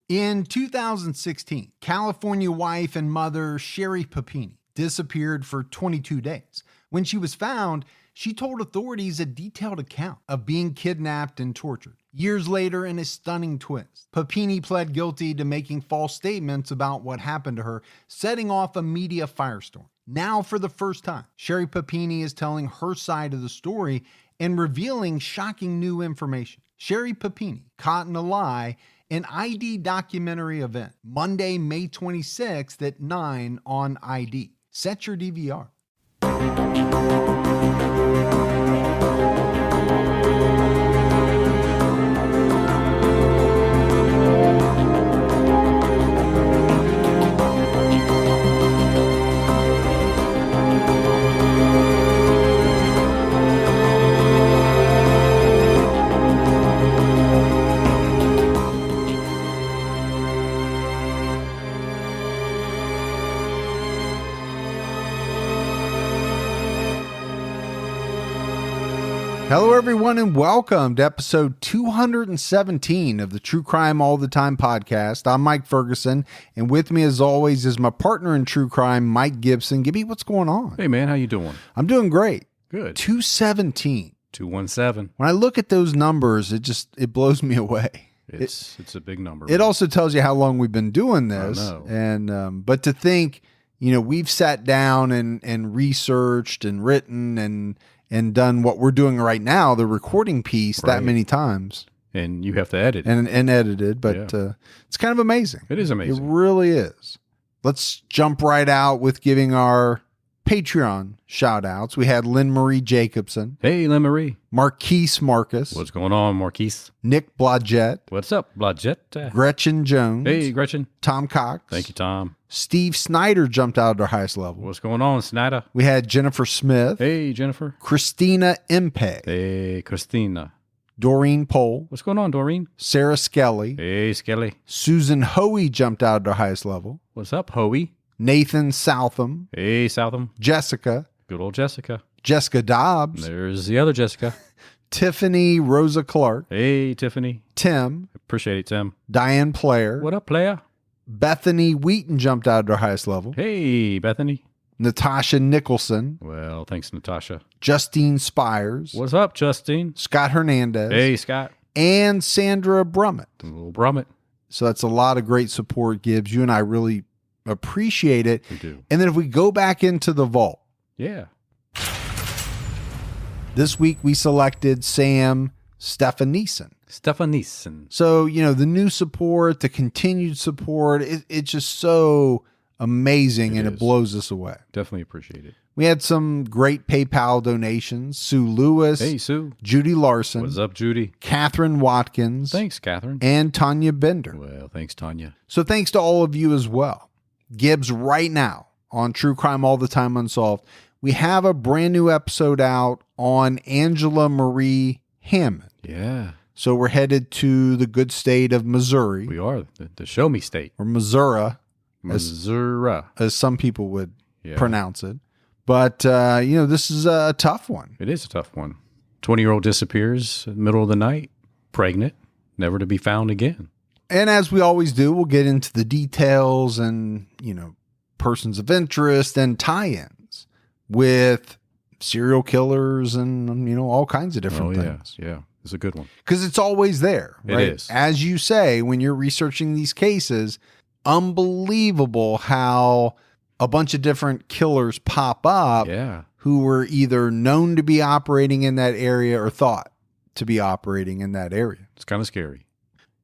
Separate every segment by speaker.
Speaker 1: In 2016, California wife and mother Sherry Papini disappeared for 22 days. When she was found, she told authorities a detailed account of being kidnapped and tortured. Years later, in a stunning twist, Papini pled guilty to making false statements about what happened to her, setting off a media firestorm. Now, for the first time, Sherry Papini is telling her side of the story and revealing shocking new information. Sherry Papini, Caught in a Lie, an ID documentary event, Monday, May 26th at 9 on ID. Set your DVR. Hello, everyone, and welcome to episode 217 of the True Crime All the Time podcast. I'm Mike Ferguson, and with me, as always, is my partner in true crime, Mike Gibson. Gibby, what's going on?
Speaker 2: Hey, man, how you doing?
Speaker 1: I'm doing great.
Speaker 2: Good.
Speaker 1: 217.
Speaker 2: 217.
Speaker 1: When I look at those numbers, it blows me away.
Speaker 2: It's a big number.
Speaker 1: It also tells you how long we've been doing this.
Speaker 2: I know.
Speaker 1: And but to think, we've sat down and researched and written and done what we're doing right now, the recording piece, that many times.
Speaker 2: And you have to edit.
Speaker 1: And edited, but it's kind of amazing.
Speaker 2: It is amazing.
Speaker 1: It really is. Let's jump right out with giving our Patreon shout-outs. We had Lynn Marie Jacobson.
Speaker 2: Hey, Lynn Marie.
Speaker 1: Marquise Marcus.
Speaker 2: What's going on, Marquise?
Speaker 1: Nick Blodgett.
Speaker 2: What's up, Blodgett?
Speaker 1: Gretchen Jones.
Speaker 2: Hey, Gretchen.
Speaker 1: Tom Cox.
Speaker 2: Thank you, Tom.
Speaker 1: Steve Snyder jumped out at our highest level.
Speaker 2: What's going on, Snyder?
Speaker 1: We had Jennifer Smith.
Speaker 2: Hey, Jennifer.
Speaker 1: Christina Impe.
Speaker 2: Hey, Christina.
Speaker 1: Doreen Pohl.
Speaker 2: What's going on, Doreen?
Speaker 1: Sarah Skelly.
Speaker 2: Hey, Skelly.
Speaker 1: Susan Hoey jumped out at our highest level.
Speaker 2: What's up, Hoey?
Speaker 1: Nathan Southam.
Speaker 2: Hey, Southam.
Speaker 1: Jessica.
Speaker 2: Good old Jessica.
Speaker 1: Jessica Dobbs.
Speaker 2: There's the other Jessica.
Speaker 1: Tiffany Rosa Clark.
Speaker 2: Hey, Tiffany.
Speaker 1: Tim.
Speaker 2: Appreciate it, Tim.
Speaker 1: Diane Player.
Speaker 2: What up, player?
Speaker 1: Bethany Wheaton jumped out at our highest level.
Speaker 2: Hey, Bethany.
Speaker 1: Natasha Nicholson.
Speaker 2: Well, thanks, Natasha.
Speaker 1: Justine Spires.
Speaker 2: What's up, Justine?
Speaker 1: Scott Hernandez.
Speaker 2: Hey, Scott.
Speaker 1: And Sandra Brummett.
Speaker 2: Little Brummett.
Speaker 1: So that's a lot of great support, Gibbs. You and I really appreciate it.
Speaker 2: We do.
Speaker 1: And then if we go back into the vault.
Speaker 2: Yeah.
Speaker 1: This week we selected Sam Stefanisson. So, the new support, the continued support, it's just so amazing and it blows us away.
Speaker 2: Definitely appreciate it.
Speaker 1: We had some great PayPal donations. Sue Lewis.
Speaker 2: Hey, Sue.
Speaker 1: Judy Larson.
Speaker 2: What's up, Judy?
Speaker 1: Catherine Watkins.
Speaker 2: Thanks, Catherine.
Speaker 1: And Tanya Bender.
Speaker 2: Well, thanks, Tanya.
Speaker 1: So thanks to all of you as well. Gibbs, right now on True Crime All the Time Unsolved, we have a brand new episode out on Angela Marie Hammond.
Speaker 2: Yeah.
Speaker 1: So we're headed to the good state of Missouri.
Speaker 2: We are, the show me state.
Speaker 1: Or Missouri.
Speaker 2: Missouri.
Speaker 1: As some people would pronounce it. But, this is a tough one.
Speaker 2: It is a tough one. 20-year-old disappears in the middle of the night, pregnant, never to be found again.
Speaker 1: And as we always do, we'll get into the details and, persons of interest and tie-ins with serial killers and, all kinds of different things.
Speaker 2: Yeah. It's a good one.
Speaker 1: Because it's always there, right?
Speaker 2: It is.
Speaker 1: As you say, when you're researching these cases, unbelievable how a bunch of different killers pop up who were either known to be operating in that area or thought to be operating in that area.
Speaker 2: It's kind of scary.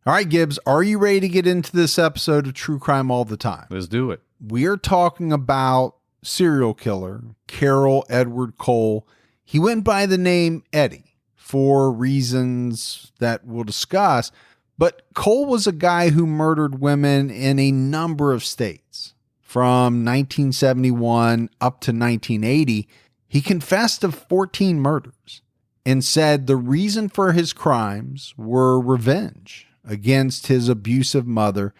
Speaker 1: All right, Gibbs, are you ready to get into this episode of True Crime All the Time?
Speaker 2: Let's do it.
Speaker 1: We are talking about serial killer Carroll Edward Cole. He went by the name Eddie for reasons that we'll discuss, but Cole was a guy who murdered women in a number of states. From 1971 up to 1980, he confessed to 14 murders and said the reason for his crimes were revenge against his abusive mother.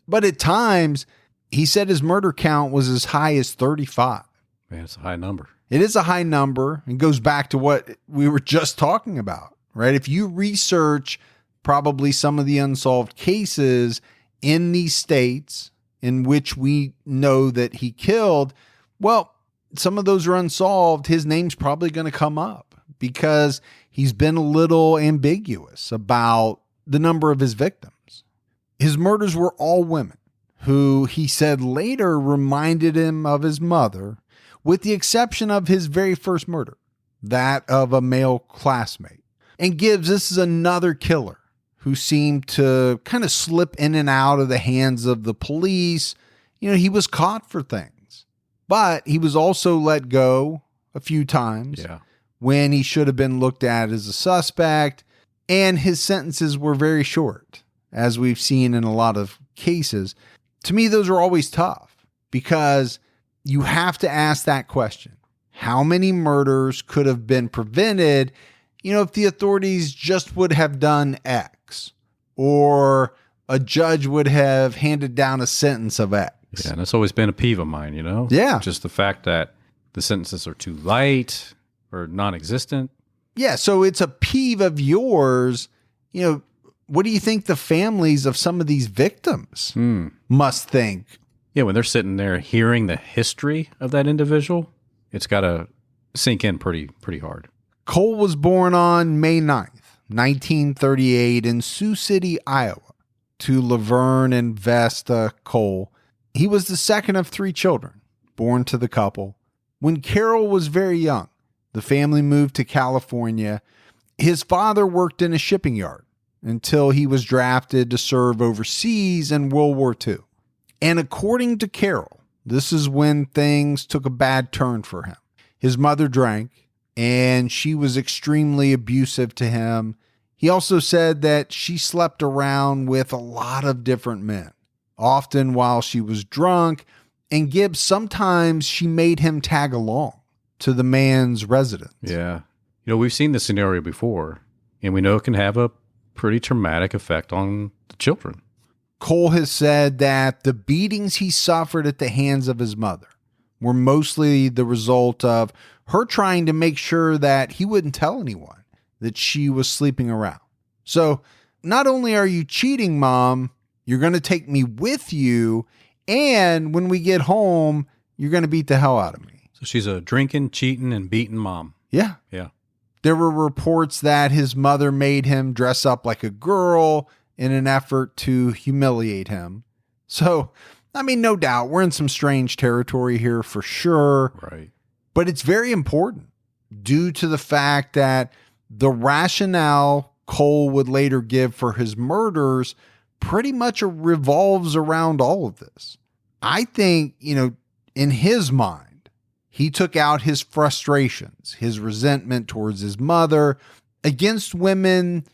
Speaker 1: But at times, he said his murder count was as high as 35.
Speaker 2: Man, it's a high number.
Speaker 1: It is a high number and goes back to what we were just talking about, right? If you research probably some of the unsolved cases in these states in which we know that he killed, well, some of those are unsolved. His name's probably going to come up because he's been a little ambiguous about the number of his victims. His murders were all women who he said later reminded him of his mother, with the exception of his very first murder, that of a male classmate. And Gibbs, this is another killer who seemed to kind of slip in and out of the hands of the police. He was caught for things, but he was also let go a few times when he should have been looked at as a suspect. And his sentences were very short, as we've seen in a lot of cases. To me, those are always tough because you have to ask that question. How many murders could have been prevented, if the authorities just would have done X, or a judge would have handed down a sentence of X?
Speaker 2: Yeah, and that's always been a peeve of mine,
Speaker 1: Yeah.
Speaker 2: Just the fact that the sentences are too light or non-existent.
Speaker 1: Yeah, so it's a peeve of yours. What do you think the families of some of these victims must think?
Speaker 2: Yeah, when they're sitting there hearing the history of that individual, it's got to sink in pretty hard.
Speaker 1: Cole was born on May 9th, 1938 in Sioux City, Iowa, to Laverne and Vesta Cole. He was the second of 3 children born to the couple. When Carroll was very young, the family moved to California. His father worked in a shipping yard until he was drafted to serve overseas in World War II. And according to Carroll, this is when things took a bad turn for him. His mother drank, and she was extremely abusive to him. He also said that she slept around with a lot of different men, often while she was drunk. And Gibbs, sometimes she made him tag along to the man's residence.
Speaker 2: Yeah. We've seen this scenario before, and we know it can have a pretty traumatic effect on the children.
Speaker 1: Cole has said that the beatings he suffered at the hands of his mother were mostly the result of her trying to make sure that he wouldn't tell anyone that she was sleeping around. So not only are you cheating, Mom, you're going to take me with you, and when we get home, you're going to beat the hell out of me.
Speaker 2: So she's a drinking, cheating, and beating mom.
Speaker 1: Yeah.
Speaker 2: Yeah.
Speaker 1: There were reports that his mother made him dress up like a girl in an effort to humiliate him. So, no doubt we're in some strange territory here for sure.
Speaker 2: Right.
Speaker 1: But it's very important due to the fact that the rationale Cole would later give for his murders pretty much revolves around all of this. I think, in his mind, he took out his frustrations, his resentment towards his mother against women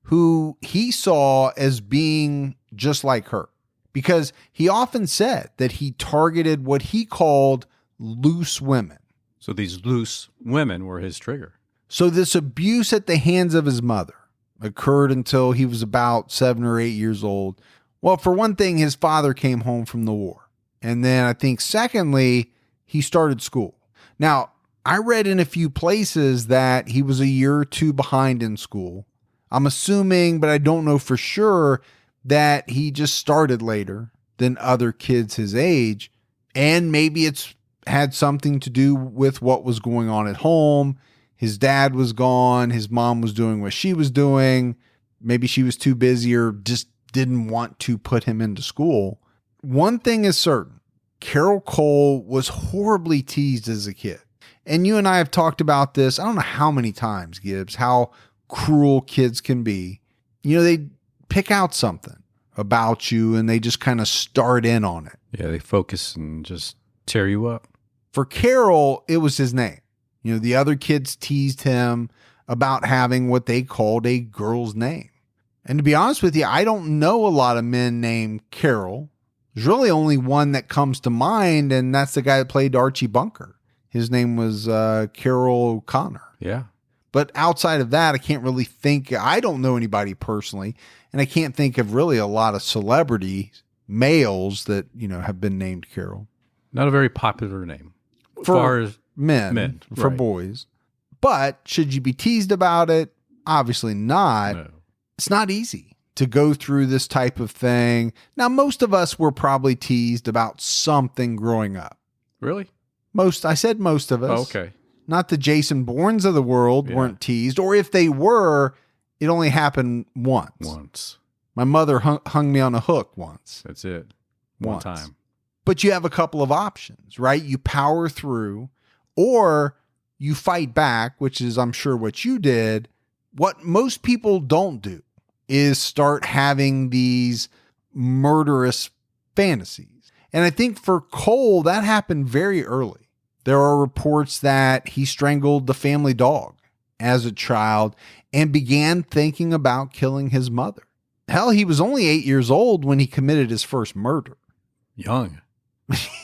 Speaker 1: who he saw as being just like her. Because he often said that he targeted what he called loose women.
Speaker 2: So these loose women were his trigger.
Speaker 1: So this abuse at the hands of his mother occurred until he was about 7 or 8 years old. Well, for one thing, his father came home from the war. And then I think secondly, he started school. Now, I read in a few places that he was a year or 2 behind in school. I'm assuming, but I don't know for sure, that he just started later than other kids his age. And maybe it's had something to do with what was going on at home. His dad was gone. His mom was doing what she was doing. Maybe she was too busy or just didn't want to put him into school. One thing is certain. Carroll Cole was horribly teased as a kid. And you and I have talked about this, I don't know how many times, Gibbs, how cruel kids can be. They pick out something about you and they just kind of start in on it.
Speaker 2: Yeah, they focus and just tear you up.
Speaker 1: For Carroll, it was his name. The other kids teased him about having what they called a girl's name. And to be honest with you, I don't know a lot of men named Carroll. There's really only one that comes to mind, and that's the guy that played Archie Bunker. His name was Carroll O'Connor.
Speaker 2: Yeah.
Speaker 1: But outside of that, I can't really think. I don't know anybody personally, and I can't think of really a lot of celebrity males that, have been named Carroll.
Speaker 2: Not a very popular name.
Speaker 1: For
Speaker 2: as far as
Speaker 1: men, for
Speaker 2: right.
Speaker 1: boys. But should you be teased about it? Obviously not.
Speaker 2: No.
Speaker 1: It's not easy to go through this type of thing. Now, most of us were probably teased about something growing up.
Speaker 2: Really?
Speaker 1: I said most of us.
Speaker 2: Oh, okay.
Speaker 1: Not the Jason Bournes of the world weren't teased, or if they were, it only happened once. My mother hung me on a hook once.
Speaker 2: That's it. One time.
Speaker 1: But you have a couple of options, right? You power through, or you fight back, which is, I'm sure, what you did. What most people don't do is start having these murderous fantasies. And I think for Cole, that happened very early. There are reports that he strangled the family dog as a child and began thinking about killing his mother. Hell, he was only 8 years old when he committed his first murder.
Speaker 2: Young.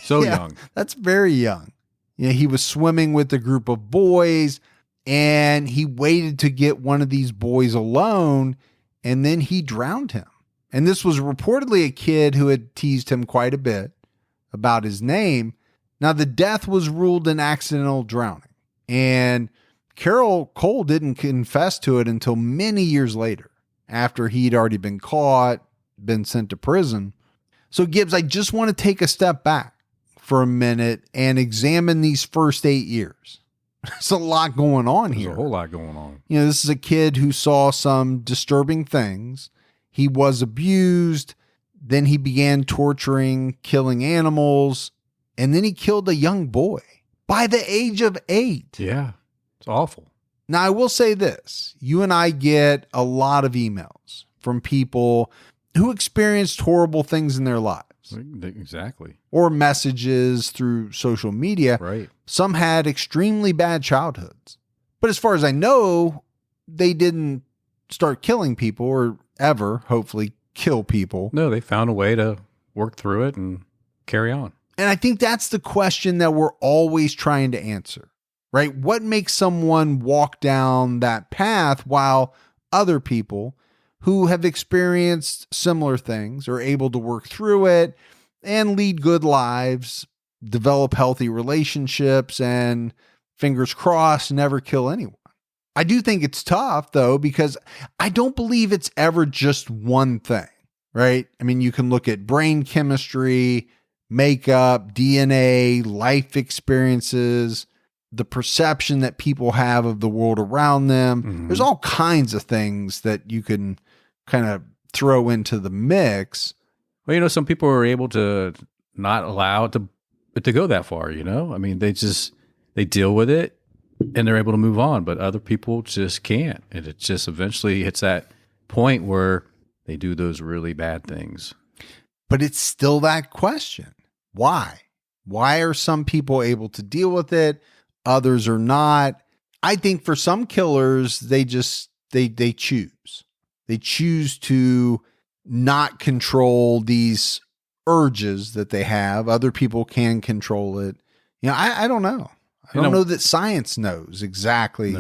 Speaker 2: So young.
Speaker 1: That's very young. He was swimming with a group of boys, and he waited to get one of these boys alone, and then he drowned him. And this was reportedly a kid who had teased him quite a bit about his name. Now, the death was ruled an accidental drowning, and Carroll Cole didn't confess to it until many years later, after he'd already been caught, been sent to prison. So, Gibbs, I just want to take a step back for a minute and examine these first 8 years. There's a lot going on here.
Speaker 2: There's a whole lot going on.
Speaker 1: This is a kid who saw some disturbing things. He was abused. Then he began torturing, killing animals. And then he killed a young boy by the age of 8.
Speaker 2: Yeah, it's awful.
Speaker 1: Now, I will say this. You and I get a lot of emails from people who experienced horrible things in their lives.
Speaker 2: Exactly.
Speaker 1: Or messages through social media.
Speaker 2: Right.
Speaker 1: Some had extremely bad childhoods. But as far as I know, they didn't start killing people or ever, hopefully, kill people.
Speaker 2: No, they found a way to work through it and carry on.
Speaker 1: And I think that's the question that we're always trying to answer, right? What makes someone walk down that path while other people who have experienced similar things are able to work through it and lead good lives, develop healthy relationships, and fingers crossed, never kill anyone? I do think it's tough, though, because I don't believe it's ever just one thing, right? I mean, you can look at brain chemistry, makeup, DNA, life experiences, the perception that people have of the world around them. Mm-hmm. There's all kinds of things that you can kind of throw into the mix.
Speaker 2: Well, some people are able to not allow it to go that far, I mean, they deal with it and they're able to move on, but other people just can't. And it just eventually hits that point where they do those really bad things.
Speaker 1: But it's still that question. Why? Why are some people able to deal with it? Others are not. I think for some killers, they choose. They choose to not control these urges that they have. Other people can control it. I don't know. I don't know that science knows exactly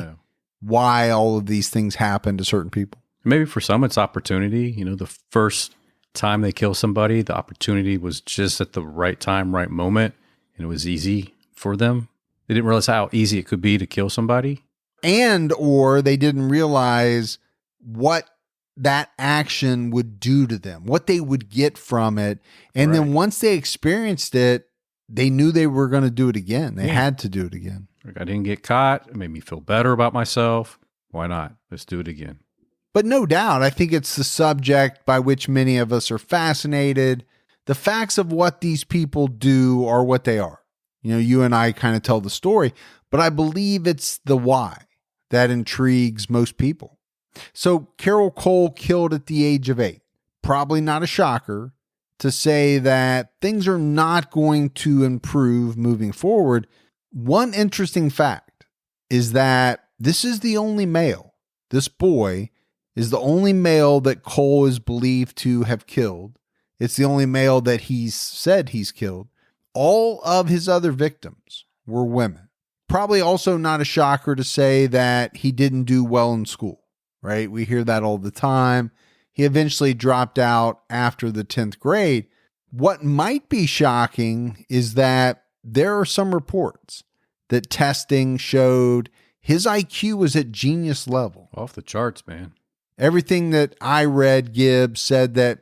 Speaker 1: why all of these things happen to certain people.
Speaker 2: Maybe for some it's opportunity. The first time they kill somebody, the opportunity was just at the right time, right moment, and it was easy for them. They didn't realize how easy it could be to kill somebody.
Speaker 1: Or they didn't realize what that action would do to them, what they would get from it. And then once they experienced it, they knew they were going to do it again. They had to do it again.
Speaker 2: Like, I didn't get caught. It made me feel better about myself. Why not? Let's do it again.
Speaker 1: But no doubt, I think it's the subject by which many of us are fascinated. The facts of what these people do are what they are. You and I kind of tell the story, but I believe it's the why that intrigues most people. So Carroll Cole killed at the age of 8. Probably not a shocker to say that things are not going to improve moving forward. One interesting fact is that this is the only male. This boy is the only male that Cole is believed to have killed. It's the only male that he's said he's killed. All of his other victims were women. Probably also not a shocker to say that he didn't do well in school, right? We hear that all the time. He eventually dropped out after the 10th grade. What might be shocking is that there are some reports that testing showed his IQ was at genius level.
Speaker 2: Off the charts, man.
Speaker 1: Everything that I read, Gibbs, said that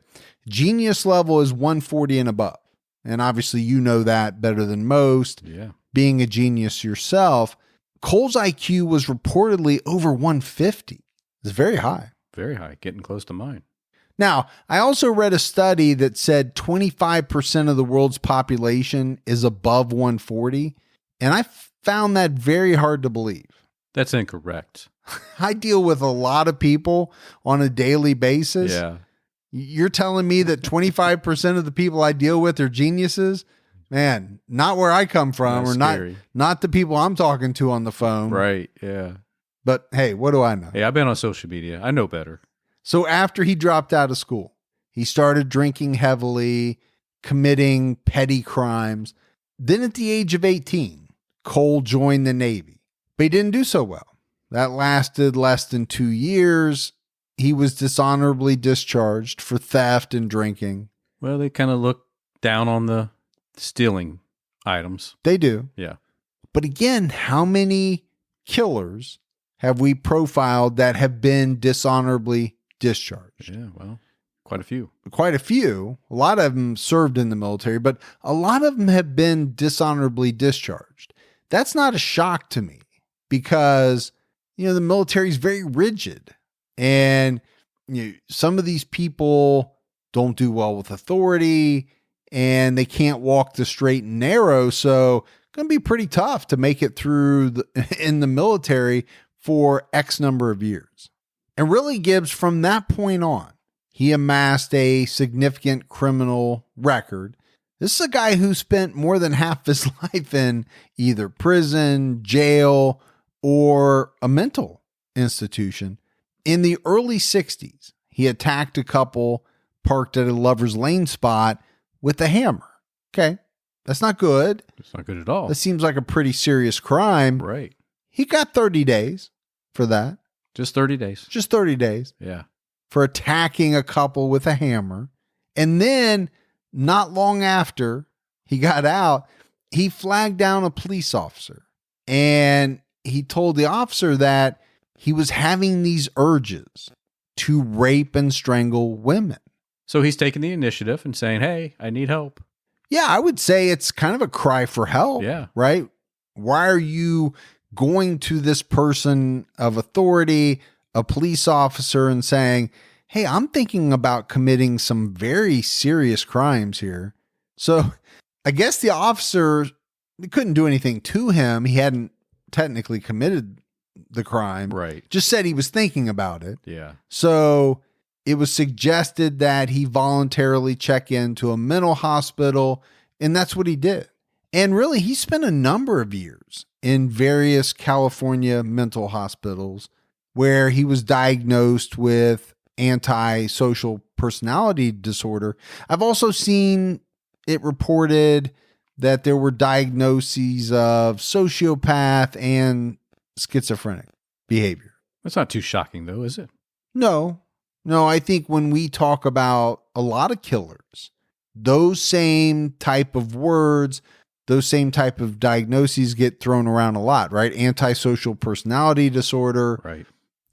Speaker 1: genius level is 140 and above. And obviously you know that better than most.
Speaker 2: Yeah.
Speaker 1: Being a genius yourself, Cole's IQ was reportedly over 150. It's very high.
Speaker 2: Very high, getting close to mine.
Speaker 1: Now, I also read a study that said 25% of the world's population is above 140, and I found that very hard to believe.
Speaker 2: That's incorrect.
Speaker 1: I deal with a lot of people on a daily basis.
Speaker 2: Yeah.
Speaker 1: You're telling me that 25% of the people I deal with are geniuses? Man, not where I come from,
Speaker 2: That's
Speaker 1: or
Speaker 2: scary.
Speaker 1: not the people I'm talking to on the phone.
Speaker 2: Right, yeah.
Speaker 1: But hey, what do I know?
Speaker 2: Hey, I've been on social media. I know better.
Speaker 1: So after he dropped out of school, he started drinking heavily, committing petty crimes. Then at the age of 18, Cole joined the Navy, but he didn't do so well. That lasted less than 2 years. He was dishonorably discharged for theft and drinking.
Speaker 2: Well, they kind of look down on the stealing items.
Speaker 1: They do.
Speaker 2: Yeah.
Speaker 1: But again, how many killers have we profiled that have been dishonorably discharged?
Speaker 2: Yeah, well, quite a few.
Speaker 1: Quite a few. A lot of them served in the military, but a lot of them have been dishonorably discharged. That's not a shock to me because, the military is very rigid. And some of these people don't do well with authority and they can't walk the straight and narrow. So it's going to be pretty tough to make it through in the military for X number of years. And really, Gibbs, from that point on, he amassed a significant criminal record. This is a guy who spent more than half his life in either prison, jail, or a mental institution. In the early 60s, he attacked a couple parked at a Lover's Lane spot with a hammer. Okay, that's not good.
Speaker 2: It's not good at all.
Speaker 1: That seems like a pretty serious crime.
Speaker 2: Right.
Speaker 1: He got 30 days for that.
Speaker 2: Just 30 days.
Speaker 1: Just 30 days.
Speaker 2: Yeah.
Speaker 1: For attacking a couple with a hammer. And then, not long after he got out, he flagged down a police officer. And he told the officer that he was having these urges to rape and strangle women.
Speaker 2: So he's taking the initiative and saying, hey, I need help.
Speaker 1: Yeah, I would say it's kind of a cry for help.
Speaker 2: Yeah.
Speaker 1: Right? Why are you going to this person of authority, a police officer, and saying, hey, I'm thinking about committing some very serious crimes here? So I guess the officer couldn't do anything to him. He hadn't technically committed the crime.
Speaker 2: Right.
Speaker 1: Just said he was thinking about it.
Speaker 2: Yeah.
Speaker 1: So it was suggested that he voluntarily check into a mental hospital, and that's what he did. And really, he spent a number of years in various California mental hospitals where he was diagnosed with antisocial personality disorder. I've also seen it reported that there were diagnoses of sociopath and schizophrenic behavior.
Speaker 2: That's not too shocking, though, is it?
Speaker 1: No, I think when we talk about a lot of killers, those same type of words, those same type of diagnoses get thrown around a lot, right? Antisocial personality disorder,
Speaker 2: Right.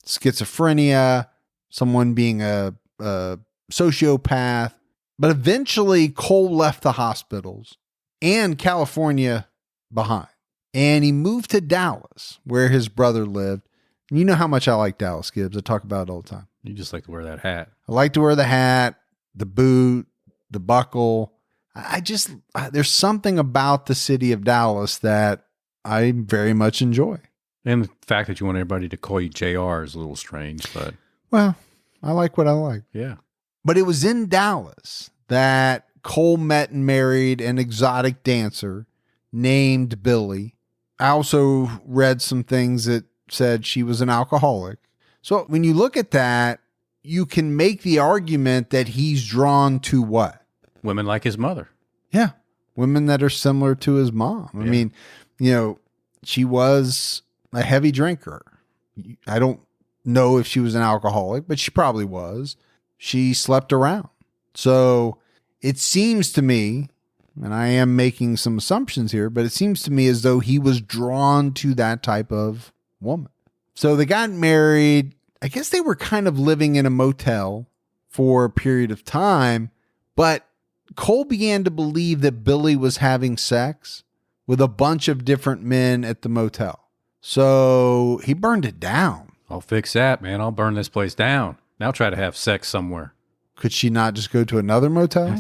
Speaker 1: schizophrenia, someone being a sociopath. But eventually Cole left the hospitals and California behind. And he moved to Dallas, where his brother lived. You know how much I like Dallas, Gibbs. I talk about it all the time.
Speaker 2: You just like to wear that hat.
Speaker 1: I like to wear the hat, the boot, the buckle. There's something about the city of Dallas that I very much enjoy.
Speaker 2: And the fact that you want everybody to call you JR is a little strange, but
Speaker 1: Well, I like what I like.
Speaker 2: yeah.
Speaker 1: But it was in Dallas that Cole met and married an exotic dancer named Billy. I also read some things that said she was an alcoholic. So when you look at that, you can make the argument that he's drawn to what?
Speaker 2: Women like his mother.
Speaker 1: Yeah. Women that are similar to his mom. I mean, she was a heavy drinker. I don't know if she was an alcoholic, but she probably was. She slept around. So it seems to me, and I am making some assumptions here, but it seems to me as though he was drawn to that type of woman. So they got married. I guess they were kind of living in a motel for a period of time, but Cole began to believe that Billy was having sex with a bunch of different men at the motel. So he burned it down.
Speaker 2: I'll fix that, man. I'll burn this place down. Now try to have sex somewhere.
Speaker 1: Could she not just go to another motel?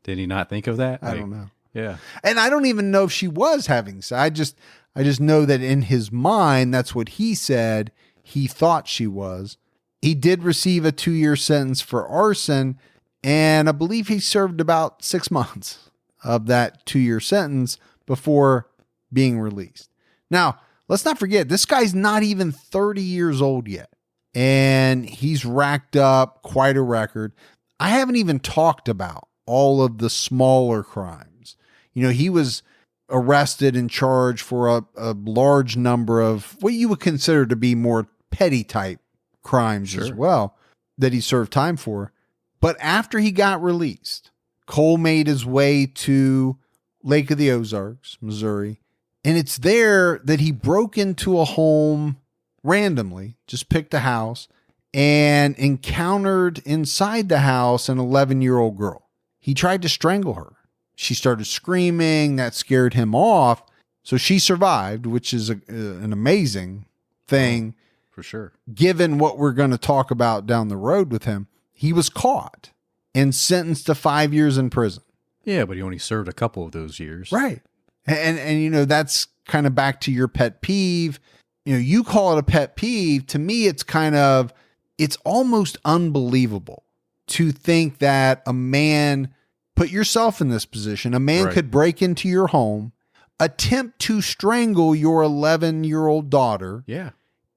Speaker 2: Did he not think of that?
Speaker 1: I don't know.
Speaker 2: Yeah.
Speaker 1: And I don't even know if she was having sex. I just know that in his mind, that's what he said. He thought she was. He did receive a 2-year sentence for arson, and I believe he served about 6 months of that 2-year sentence before being released. Now, let's not forget, this guy's not even 30 years old yet, and he's racked up quite a record. I haven't even talked about all of the smaller crimes. He was arrested and charged for a large number of what you would consider to be more petty type crimes as well that he served time for. But after he got released, Cole made his way to Lake of the Ozarks, Missouri. And it's there that he broke into a home randomly, just picked a house, and encountered inside the house an 11-year-old girl. He tried to strangle her. She started screaming. That scared him off. So she survived, which is an amazing thing.
Speaker 2: For sure.
Speaker 1: Given what we're going to talk about down the road with him. He was caught and sentenced to 5 years in prison.
Speaker 2: Yeah, but he only served a couple of those years.
Speaker 1: Right. And that's kind of back to your pet peeve. You call it a pet peeve. To me, it's almost unbelievable to think that a man, put yourself in this position, a man could break into your home, attempt to strangle your 11-year-old daughter.
Speaker 2: Yeah.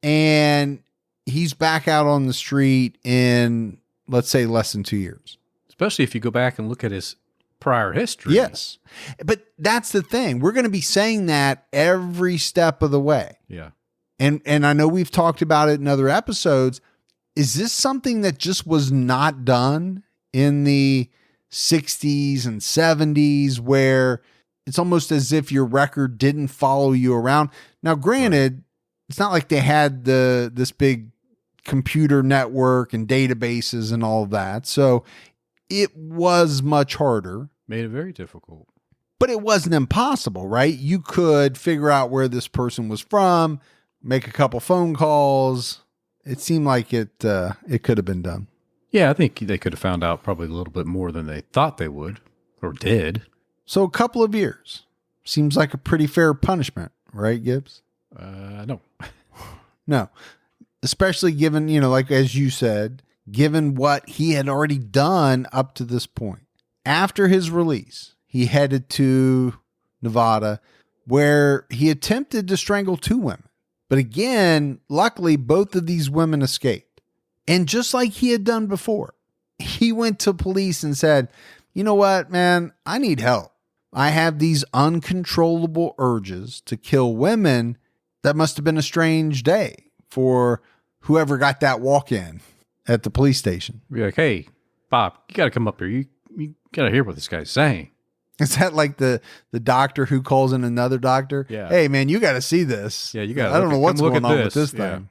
Speaker 1: And he's back out on the street in, let's say, less than 2 years. Especially
Speaker 2: if you go back and look at his prior history.
Speaker 1: Yes. But that's the thing. We're going to be saying that every step of the way.
Speaker 2: Yeah.
Speaker 1: And I know we've talked about it in other episodes. Is this something that just was not done in the 60s and 70s where it's almost as if your record didn't follow you around? Now, granted, it's not like they had this big computer network and databases and all of that. So it was much harder.
Speaker 2: Made it very difficult.
Speaker 1: But it wasn't impossible, right? You could figure out where this person was from, make a couple phone calls. It seemed like it could have been done.
Speaker 2: Yeah, I think they could have found out probably a little bit more than they thought they would or did.
Speaker 1: So a couple of years seems like a pretty fair punishment, right, Gibbs?
Speaker 2: No.
Speaker 1: No. Especially given, like as you said, given what he had already done up to this point. After his release, he headed to Nevada where he attempted to strangle 2 women. But again, luckily, both of these women escaped. And just like he had done before, he went to police and said, you know what, man, I need help. I have these uncontrollable urges to kill women. That must have been a strange day for whoever got that walk-in at the police station.
Speaker 2: Be like, hey, Bob, you got to come up here. You got to hear what this guy's saying.
Speaker 1: Is that like the doctor who calls in another doctor?
Speaker 2: Yeah.
Speaker 1: Hey, man, you got to see this.
Speaker 2: Yeah, you got to.
Speaker 1: I don't know what's going on with this
Speaker 2: yeah.
Speaker 1: thing.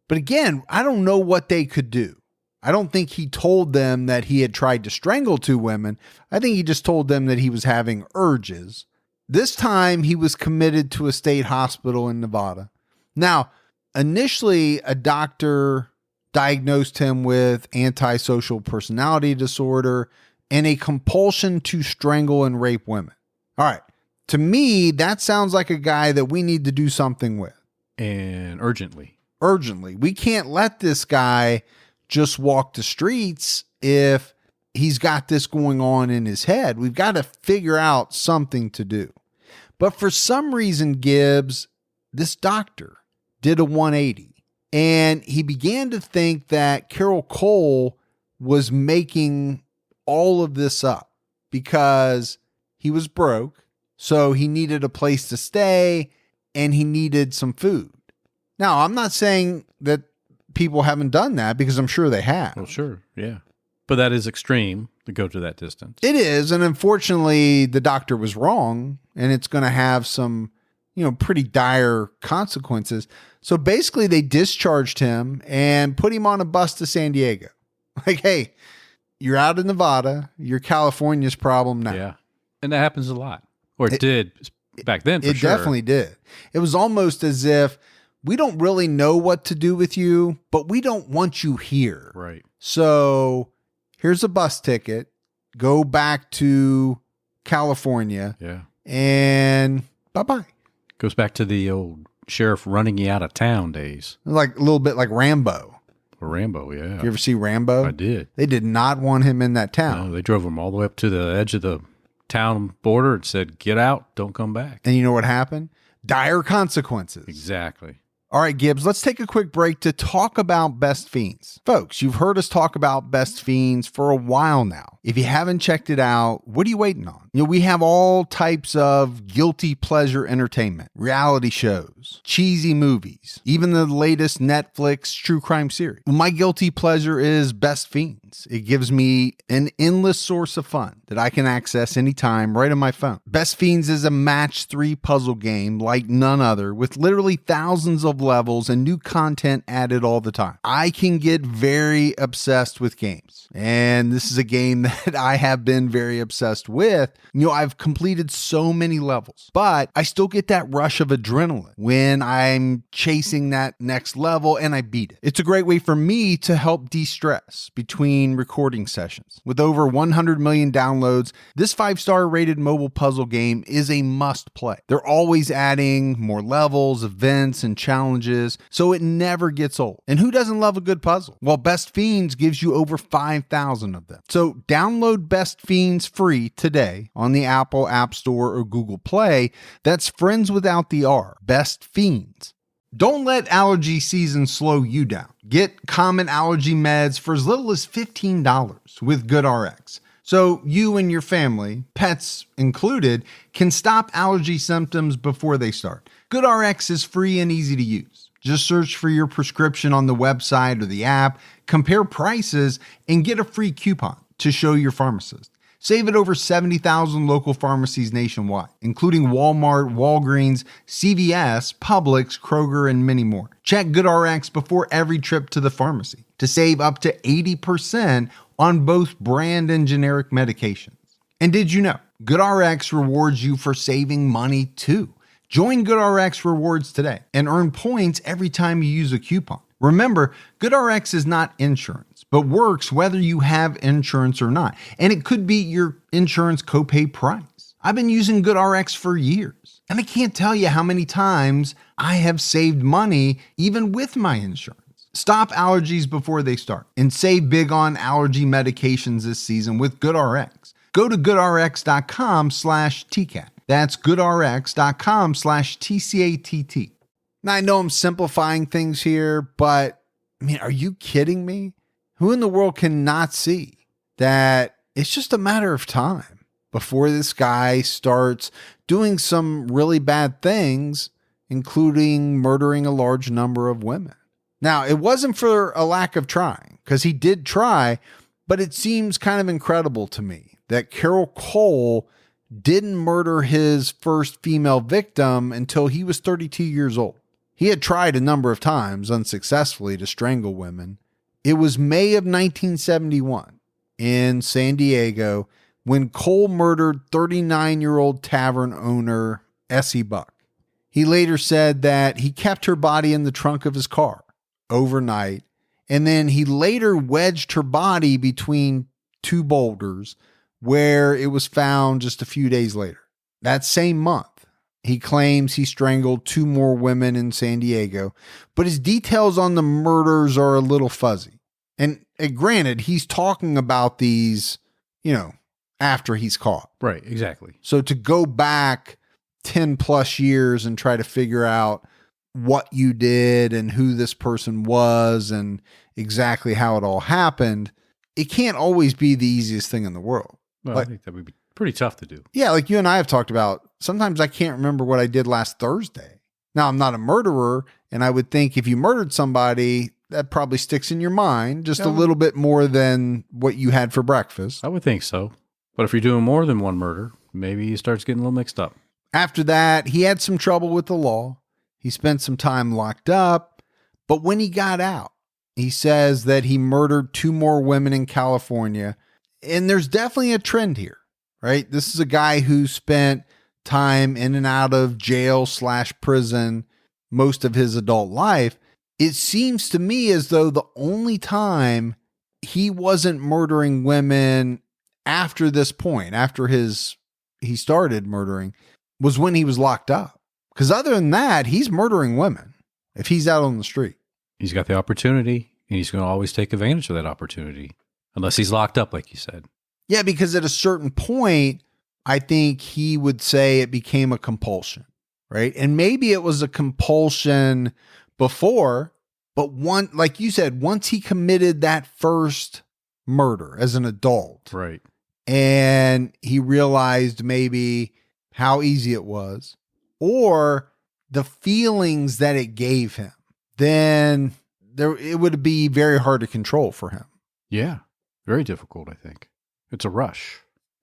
Speaker 1: But again, I don't know what they could do. I don't think he told them that he had tried to strangle 2 women. I think he just told them that he was having urges. This time he was committed to a state hospital in Nevada. Now, initially a doctor diagnosed him with antisocial personality disorder and a compulsion to strangle and rape women. All right. To me, that sounds like a guy that we need to do something with.
Speaker 2: And urgently.
Speaker 1: Urgently. We can't let this guy just walk the streets if he's got this going on in his head. We've got to figure out something to do. But for some reason, Gibbs, this doctor did a 180 and he began to think that Carroll Cole was making all of this up because he was broke. So he needed a place to stay and he needed some food. Now, I'm not saying that people haven't done that because I'm sure they have.
Speaker 2: Well, sure. Yeah. But that is extreme to go to that distance.
Speaker 1: It is. And unfortunately, the doctor was wrong and it's going to have some pretty dire consequences. So basically they discharged him and put him on a bus to San Diego. Like, hey, you're out of Nevada. You're California's problem now.
Speaker 2: Yeah. And that happens a lot. Or it did back then, for
Speaker 1: It
Speaker 2: sure.
Speaker 1: definitely did. It was almost as if we don't really know what to do with you, but we don't want you here.
Speaker 2: Right.
Speaker 1: So here's a bus ticket. Go back to California.
Speaker 2: Yeah.
Speaker 1: And bye-bye.
Speaker 2: Goes back to the old sheriff running you out of town days.
Speaker 1: Like a little bit like Rambo.
Speaker 2: Or Rambo, yeah.
Speaker 1: You ever see Rambo?
Speaker 2: I did.
Speaker 1: They did not want him in that town.
Speaker 2: No, they drove him all the way up to the edge of the town border and said, get out, don't come back.
Speaker 1: And you know what happened? Dire consequences.
Speaker 2: Exactly.
Speaker 1: All right, Gibbs, let's take a quick break to talk about Best Fiends. Folks, you've heard us talk about Best Fiends for a while now. If you haven't checked it out, what are you waiting on? We have all types of guilty pleasure entertainment, reality shows, cheesy movies, even the latest Netflix true crime series. My guilty pleasure is Best Fiends. It gives me an endless source of fun that I can access anytime right on my phone. Best Fiends is a match 3 puzzle game like none other, with literally thousands of levels and new content added all the time. I can get very obsessed with games, and this is a game that I have been very obsessed with. I've completed so many levels, but I still get that rush of adrenaline when I'm chasing that next level and I beat it. It's a great way for me to help de-stress between recording sessions. With over 100 million downloads, this 5-star rated mobile puzzle game is a must play. They're always adding more levels, events, and challenges, so it never gets old. And who doesn't love a good puzzle? Well, Best Fiends gives you over 5,000 of them. So download Best Fiends free today on the Apple App Store or Google Play. That's friends without the R. Best Fiends. Don't let allergy season slow you down. Get common allergy meds for as little as $15 with GoodRx. So you and your family, pets included, can stop allergy symptoms before they start. GoodRx is free and easy to use. Just search for your prescription on the website or the app, compare prices, and get a free coupon to show your pharmacist. Save at over 70,000 local pharmacies nationwide, including Walmart, Walgreens, CVS, Publix, Kroger, and many more. Check GoodRx before every trip to the pharmacy to save up to 80% on both brand and generic medications. And did you know GoodRx rewards you for saving money too? Join GoodRx Rewards today and earn points every time you use a coupon. Remember, GoodRx is not insurance, but works whether you have insurance or not. And it could be your insurance copay price. I've been using GoodRx for years, and I can't tell you how many times I have saved money even with my insurance. Stop allergies before they start and save big on allergy medications this season with GoodRx. Go to goodrx.com/TCAT. That's goodrx.com/TCATT. Now, I know I'm simplifying things here, but are you kidding me? Who in the world cannot see that it's just a matter of time before this guy starts doing some really bad things, including murdering a large number of women? Now, it wasn't for a lack of trying, because he did try, but it seems kind of incredible to me that Carroll Cole didn't murder his first female victim until he was 32 years old. He had tried a number of times unsuccessfully to strangle women. It was May of 1971 in San Diego when Cole murdered 39-year-old tavern owner Essie Buck. He later said that he kept her body in the trunk of his car overnight, and then he later wedged her body between 2 boulders where it was found just a few days later. That same month, he claims he strangled 2 more women in San Diego, but his details on the murders are a little fuzzy. And granted, he's talking about these, after he's caught.
Speaker 2: Right, exactly.
Speaker 1: So to go back 10 plus years and try to figure out what you did and who this person was and exactly how it all happened, it can't always be the easiest thing in the world.
Speaker 2: Well, I think that would be pretty tough to do.
Speaker 1: Yeah, like you and I have talked about, sometimes I can't remember what I did last Thursday. Now, I'm not a murderer, and I would think if you murdered somebody, that probably sticks in your mind just a little bit more than what you had for breakfast.
Speaker 2: I would think so. But if you're doing more than one murder, maybe it starts getting a little mixed up.
Speaker 1: After that, he had some trouble with the law. He spent some time locked up, but when he got out, he says that he murdered 2 more women in California. And there's definitely a trend here, right? This is a guy who spent time in and out of jail/prison most of his adult life. It seems to me as though the only time he wasn't murdering women after this point, after he started murdering, was when he was locked up. Because other than that, he's murdering women if he's out on the street.
Speaker 2: He's got the opportunity, and he's going to always take advantage of that opportunity, unless he's locked up, like you said.
Speaker 1: Yeah, because at a certain point, I think he would say it became a compulsion, right? And maybe it was a compulsion before, but like you said, once he committed that first murder as an adult,
Speaker 2: right,
Speaker 1: and he realized maybe how easy it was, or the feelings that it gave him, then it would be very hard to control for him.
Speaker 2: Yeah, very difficult, I think. It's a rush.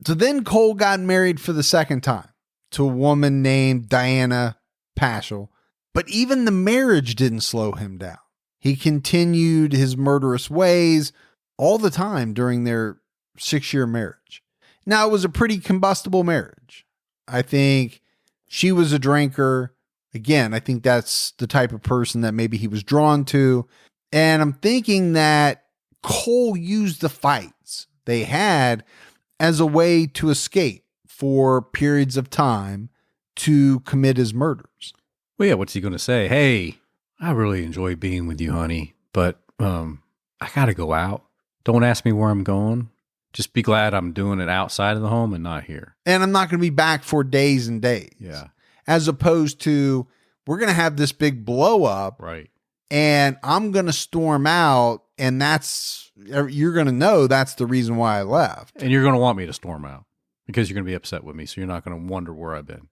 Speaker 1: So then Cole got married for the second time to a woman named Diana Paschal, but even the marriage didn't slow him down. He continued his murderous ways all the time during their 6-year marriage. Now, it was a pretty combustible marriage. I think she was a drinker. Again, I think that's the type of person that maybe he was drawn to. And I'm thinking that Cole used the fights they had as a way to escape for periods of time to commit his murders.
Speaker 2: Well, yeah, what's he going to say? Hey, I really enjoy being with you, honey, but I got to go out. Don't ask me where I'm going. Just be glad I'm doing it outside of the home and not here.
Speaker 1: And I'm not going to be back for days and days.
Speaker 2: Yeah.
Speaker 1: As opposed to, we're going to have this big blow up.
Speaker 2: Right.
Speaker 1: And I'm going to storm out. And you're going to know that's the reason why I left.
Speaker 2: And you're going to want me to storm out because you're going to be upset with me. So you're not going to wonder where I've been.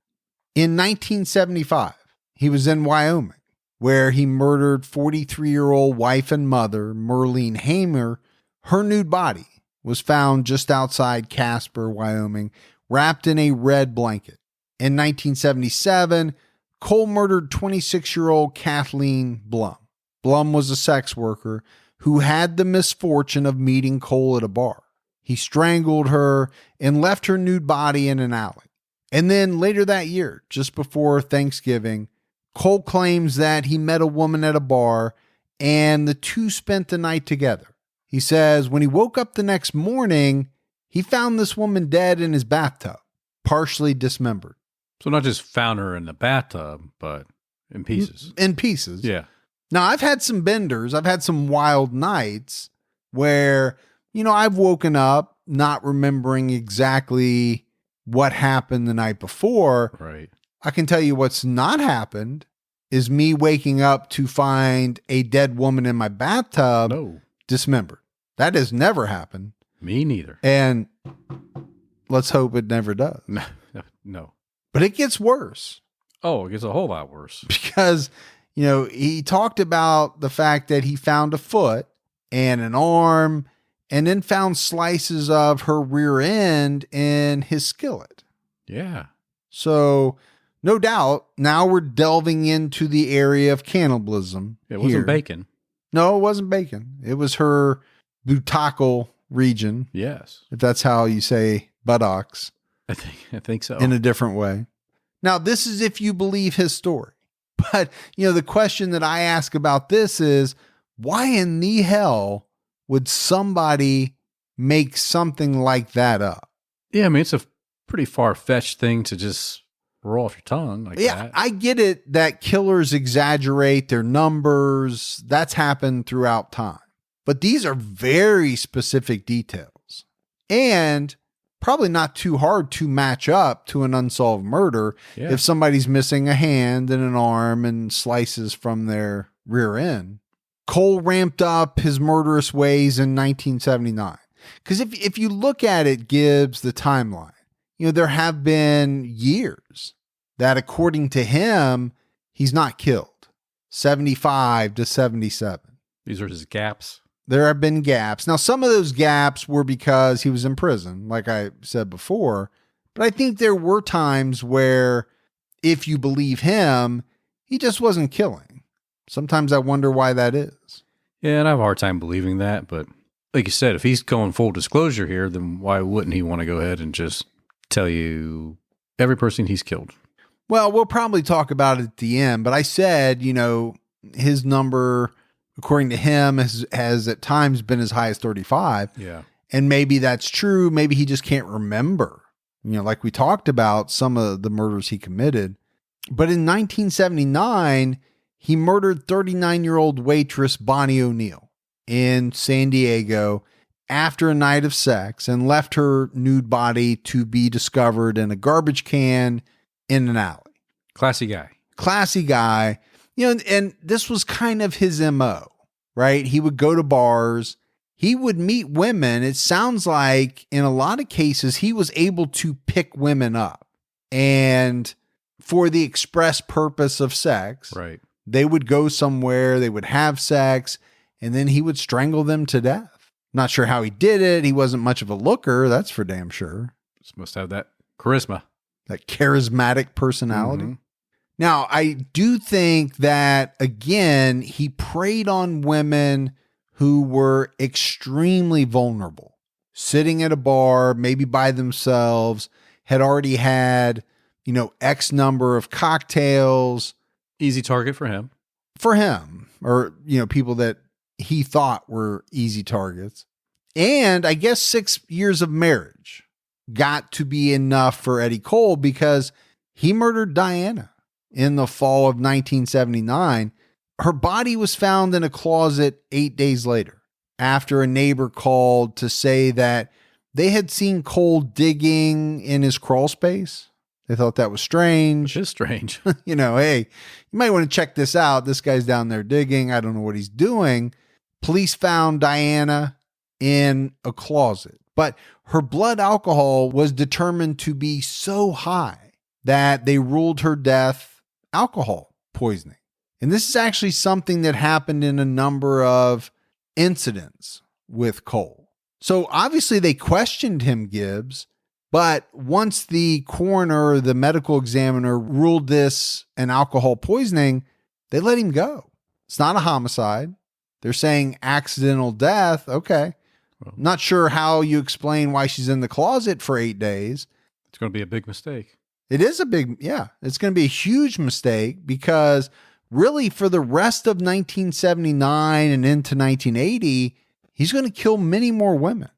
Speaker 1: In 1975, he was in Wyoming, where he murdered 43-year-old wife and mother, Merlene Hamer. Her nude body was found just outside Casper, Wyoming, wrapped in a red blanket. In 1977, Cole murdered 26-year-old Kathleen Blum. Blum was a sex worker who had the misfortune of meeting Cole at a bar. He strangled her and left her nude body in an alley. And then later that year, just before Thanksgiving, Cole claims that he met a woman at a bar and the two spent the night together. He says when he woke up the next morning, he found this woman dead in his bathtub, partially dismembered.
Speaker 2: So not just found her in the bathtub, but in pieces.
Speaker 1: In pieces.
Speaker 2: Yeah.
Speaker 1: Now, I've had some benders. I've had some wild nights where, I've woken up not remembering exactly what happened the night before.
Speaker 2: Right.
Speaker 1: I can tell you what's not happened is me waking up to find a dead woman in my bathtub.
Speaker 2: No.
Speaker 1: Dismembered. That has never happened.
Speaker 2: Me neither.
Speaker 1: And let's hope it never does.
Speaker 2: No.
Speaker 1: But it gets worse.
Speaker 2: Oh, it gets a whole lot worse.
Speaker 1: Because, he talked about the fact that he found a foot and an arm and then found slices of her rear end in his skillet.
Speaker 2: Yeah.
Speaker 1: So, no doubt, now we're delving into the area of cannibalism.
Speaker 2: It wasn't bacon.
Speaker 1: No, it wasn't bacon. It was her buttoccal region.
Speaker 2: Yes.
Speaker 1: If that's how you say buttocks.
Speaker 2: I think so.
Speaker 1: In a different way. Now, this is if you believe his story. But, the question that I ask about this is, why in the hell would somebody make something like that up?
Speaker 2: Yeah, I mean, it's a pretty far-fetched thing to just roll off your tongue like that.
Speaker 1: Yeah, I get it that killers exaggerate their numbers. That's happened throughout time. But these are very specific details. And probably not too hard to match up to an unsolved murder if somebody's missing a hand and an arm and slices from their rear end. Cole ramped up his murderous ways in 1979. Because if you look at it, Gibbs, the timeline, there have been years that according to him, he's not killed. 75 to 77.
Speaker 2: These are his gaps.
Speaker 1: There have been gaps. Now, some of those gaps were because he was in prison, like I said before. But I think there were times where if you believe him, he just wasn't killing. Sometimes I wonder why that is.
Speaker 2: Yeah, and I have a hard time believing that. But like you said, if he's going full disclosure here, then why wouldn't he want to go ahead and just tell you every person he's killed?
Speaker 1: Well, we'll probably talk about it at the end, but I said, his number, according to him, has at times been as high as 35.
Speaker 2: Yeah.
Speaker 1: And maybe that's true. Maybe he just can't remember, like we talked about some of the murders he committed. But in 1979, he murdered 39-year-old waitress Bonnie O'Neill in San Diego after a night of sex and left her nude body to be discovered in a garbage can in an alley.
Speaker 2: Classy guy.
Speaker 1: And this was kind of his MO, right? He would go to bars. He would meet women. It sounds like in a lot of cases, he was able to pick women up, and for the express purpose of sex,
Speaker 2: right?
Speaker 1: They would go somewhere, they would have sex, and then he would strangle them to death. Not sure how he did it. He wasn't much of a looker. That's for damn sure.
Speaker 2: Just must have that charisma.
Speaker 1: That charismatic personality. Mm-hmm. Now, I do think that, again, he preyed on women who were extremely vulnerable, sitting at a bar, maybe by themselves, had already had, X number of cocktails.
Speaker 2: Easy target for him.
Speaker 1: Or, people that he thought were easy targets. And I guess 6 years of marriage got to be enough for Eddie Cole, because he murdered Diana in the fall of 1979. Her body was found in a closet 8 days later, after a neighbor called to say that they had seen Cole digging in his crawl space. They thought that was strange.
Speaker 2: Which is strange.
Speaker 1: Hey, you might want to check this out. This guy's down there digging. I don't know what he's doing. Police found Diana in a closet, but her blood alcohol was determined to be so high that they ruled her death alcohol poisoning. And this is actually something that happened in a number of incidents with Cole. So obviously they questioned him, Gibbs, but once the coroner, the medical examiner, ruled this an alcohol poisoning, they let him go. It's not a homicide. They're saying accidental death. Okay. Not sure how you explain why she's in the closet for 8 days.
Speaker 2: It's going to be a big mistake.
Speaker 1: It is it's going to be a huge mistake, because really for the rest of 1979 and into 1980, he's going to kill many more women.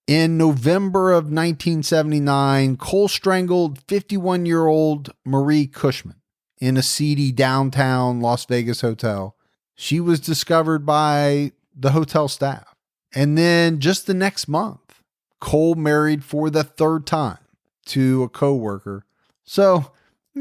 Speaker 1: In November of 1979, Cole strangled 51-year-old Marie Cushman in a seedy downtown Las Vegas hotel. She was discovered by the hotel staff. And then just the next month, Cole married for the third time to a coworker. So,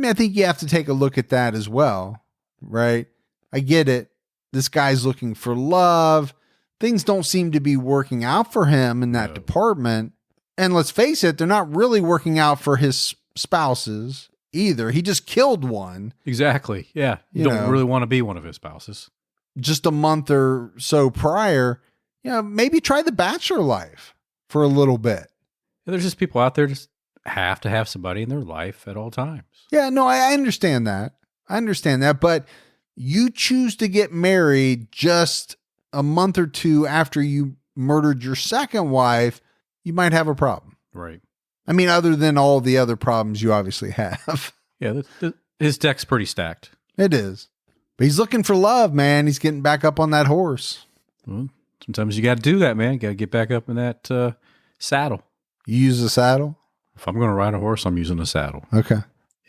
Speaker 1: I think you have to take a look at that as well, right? I get it. This guy's looking for love. Things don't seem to be working out for him in that department. And let's face it, they're not really working out for his spouses either. He just killed one.
Speaker 2: Exactly. Yeah. You don't really want to be one of his spouses.
Speaker 1: Just a month or so prior, maybe try the bachelor life for a little bit.
Speaker 2: There's just people out there just have to have somebody in their life at all times.
Speaker 1: Yeah, no, I understand that. But you choose to get married just a month or two after you murdered your second wife, you might have a problem.
Speaker 2: Right.
Speaker 1: Other than all the other problems you obviously have.
Speaker 2: Yeah, his deck's pretty stacked.
Speaker 1: It is. But he's looking for love, man. He's getting back up on that horse.
Speaker 2: Well, sometimes you got to do that, man. Got to get back up in that saddle.
Speaker 1: You use a saddle?
Speaker 2: If I'm going to ride a horse, I'm using a saddle.
Speaker 1: Okay.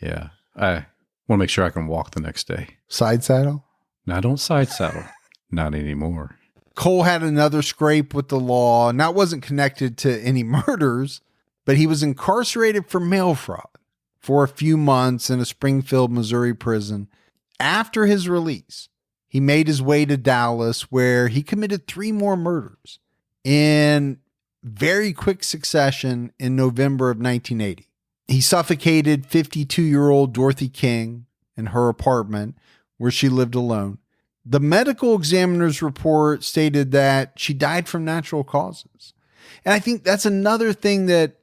Speaker 2: Yeah. I want to make sure I can walk the next day.
Speaker 1: Side saddle?
Speaker 2: No, I don't side saddle. Not anymore.
Speaker 1: Cole had another scrape with the law, and that wasn't connected to any murders, but he was incarcerated for mail fraud for a few months in a Springfield, Missouri prison. After his release, he made his way to Dallas, where he committed 3 more murders in very quick succession in November of 1980. He suffocated 52-year-old Dorothy King in her apartment where she lived alone. The medical examiner's report stated that she died from natural causes. And I think that's another thing that,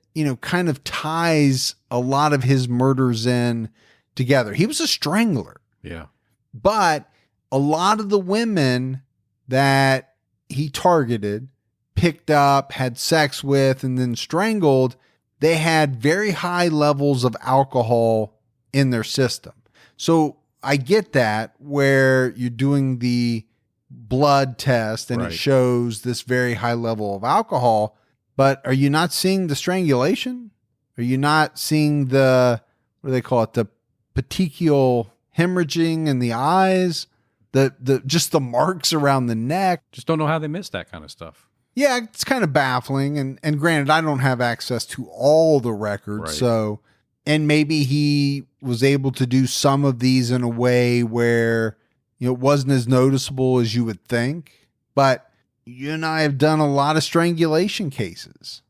Speaker 1: kind of ties a lot of his murders in together. He was a strangler.
Speaker 2: Yeah.
Speaker 1: But a lot of the women that he targeted, picked up, had sex with, and then strangled, they had very high levels of alcohol in their system. So I get that, where you're doing the blood test and it shows this very high level of alcohol, but are you not seeing the strangulation? Are you not seeing the, what do they call it? The petechial hemorrhaging in the eyes, the just the marks around the neck.
Speaker 2: Just don't know how they missed that kind of stuff.
Speaker 1: Yeah, it's kind of baffling. And granted, I don't have access to all the records.
Speaker 2: Right.
Speaker 1: So, and maybe he was able to do some of these in a way where, you know, it wasn't as noticeable as you would think. But you and I have done a lot of strangulation cases.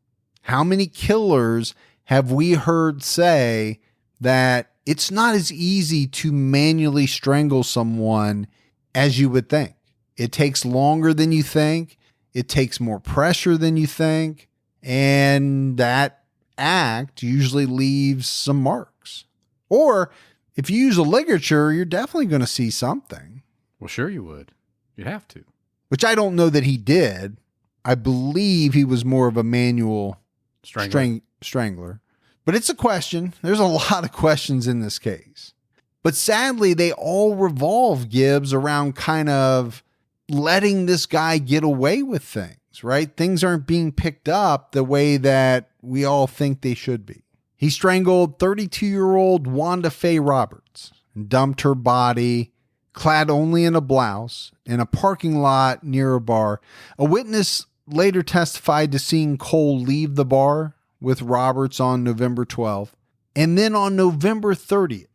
Speaker 1: How many killers have we heard say that it's not as easy to manually strangle someone as you would think? It takes longer than you think. It takes more pressure than you think. And that act usually leaves some marks. Or if you use a ligature, you're definitely going to see something.
Speaker 2: Well, sure you would. You'd have to.
Speaker 1: Which I don't know that he did. I believe he was more of a manual strangler. But it's a question. There's a lot of questions in this case. But sadly, they all revolve, Gibbs, around kind of letting this guy get away with things, right? Things aren't being picked up the way that we all think they should be. He strangled 32-year-old Wanda Faye Roberts and dumped her body, clad only in a blouse, in a parking lot near a bar. A witness later testified to seeing Cole leave the bar with Roberts on November 12th. And then on November 30th,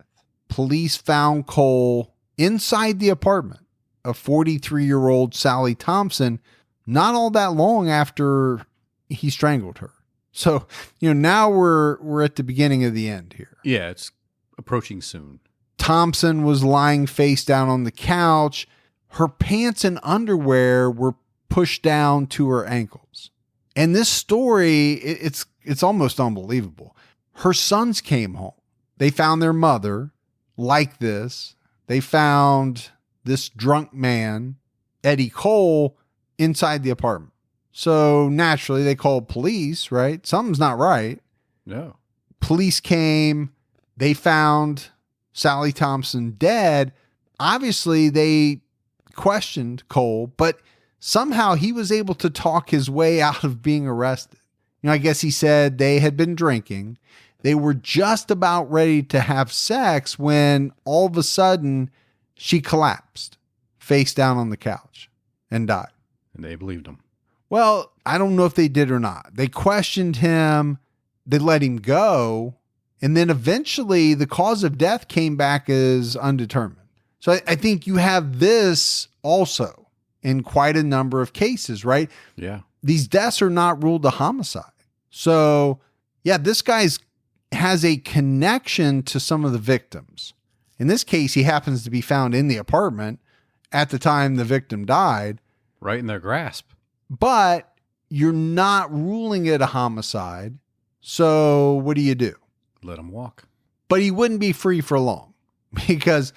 Speaker 1: police found Cole inside the apartment of 43-year-old Sally Thompson not all that long after he strangled her. So, you know, now we're at the beginning of the end here.
Speaker 2: Yeah, it's approaching soon.
Speaker 1: Thompson was lying face down on the couch. Her pants and underwear were pushed down to her ankles. And this story, it's almost unbelievable. Her sons came home. They found their mother like this. They found this drunk man, Eddie Cole, inside the apartment. So naturally they called police, right? Something's not right.
Speaker 2: No.
Speaker 1: Police came. They found Sally Thompson dead. Obviously they questioned Cole, but somehow he was able to talk his way out of being arrested. You know, I guess he said they had been drinking. They were just about ready to have sex when all of a sudden she collapsed face down on the couch and died.
Speaker 2: And they believed him.
Speaker 1: Well, I don't know if they did or not. They questioned him. They let him go. And then eventually the cause of death came back as undetermined. So I think you have this also in quite a number of cases, right?
Speaker 2: Yeah.
Speaker 1: These deaths are not ruled a homicide. So yeah, this guy's has a connection to some of the victims. In this case, he happens to be found in the apartment at the time the victim died.
Speaker 2: Right in their grasp.
Speaker 1: But you're not ruling it a homicide. So what do you do?
Speaker 2: Let him walk.
Speaker 1: But he wouldn't be free for long because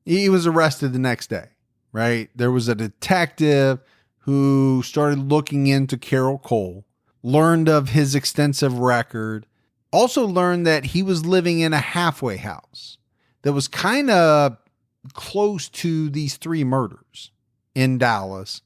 Speaker 1: he was arrested the next day, right? There was a detective who started looking into Carroll Cole, learned of his extensive record, also learned that he was living in a halfway house that was kind of close to these 3 murders in Dallas.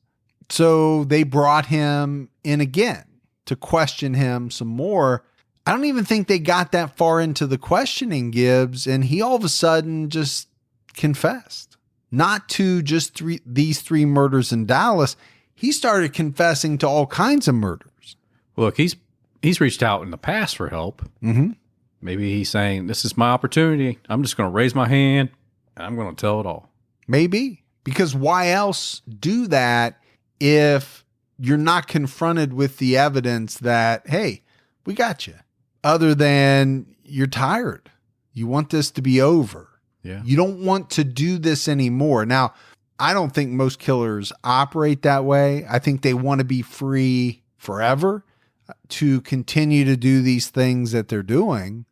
Speaker 1: So they brought him in again to question him some more. I don't even think they got that far into the questioning, Gibbs, and he all of a sudden just confessed. Not to just these 3 murders in Dallas. He started confessing to all kinds of murders.
Speaker 2: Look, he's reached out in the past for help.
Speaker 1: Mm-hmm.
Speaker 2: Maybe he's saying, this is my opportunity. I'm just going to raise my hand and I'm going to tell it all.
Speaker 1: Maybe. Because why else do that if you're not confronted with the evidence that, hey, we got you? Other than you're tired. You want this to be over.
Speaker 2: Yeah.
Speaker 1: You don't want to do this anymore. Now, I don't think most killers operate that way. I think they want to be free forever to continue to do these things that they're doing.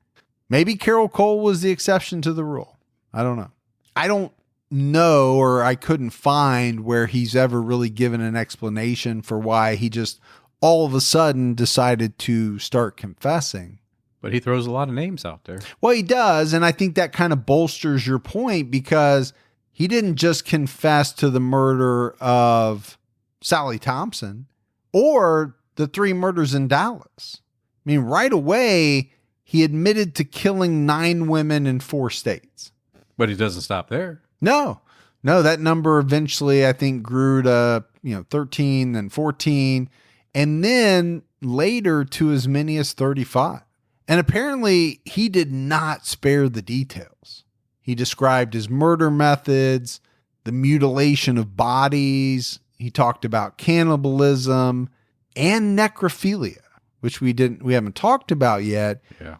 Speaker 1: Maybe Carroll Cole was the exception to the rule. I don't know. I don't know, or I couldn't find where he's ever really given an explanation for why he just all of a sudden decided to start confessing.
Speaker 2: But he throws a lot of names out there.
Speaker 1: Well, he does. And I think that kind of bolsters your point, because he didn't just confess to the murder of Sally Thompson or the 3 murders in Dallas. I mean, right away, he admitted to killing 9 women in 4 states.
Speaker 2: But he doesn't stop there.
Speaker 1: No, that number eventually, I think, grew to, 13, then 14, and then later to as many as 35. And apparently he did not spare the details. He described his murder methods, the mutilation of bodies. He talked about cannibalism and necrophilia, which we haven't talked about yet.
Speaker 2: Yeah.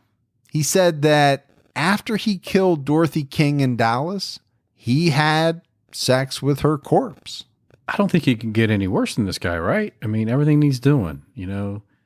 Speaker 1: He said that after he killed Dorothy King in Dallas, he had sex with her corpse.
Speaker 2: I don't think he can get any worse than this guy, right? I mean, everything he's doing,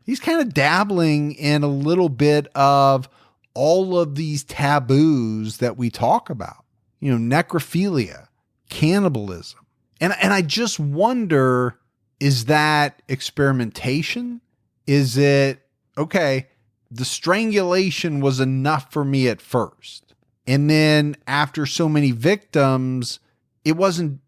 Speaker 1: He's kind of dabbling in a little bit of all of these taboos that we talk about, necrophilia, cannibalism. And I just wonder, is that experimentation? Is it, okay, the strangulation was enough for me at first, and then after so many victims, it wasn't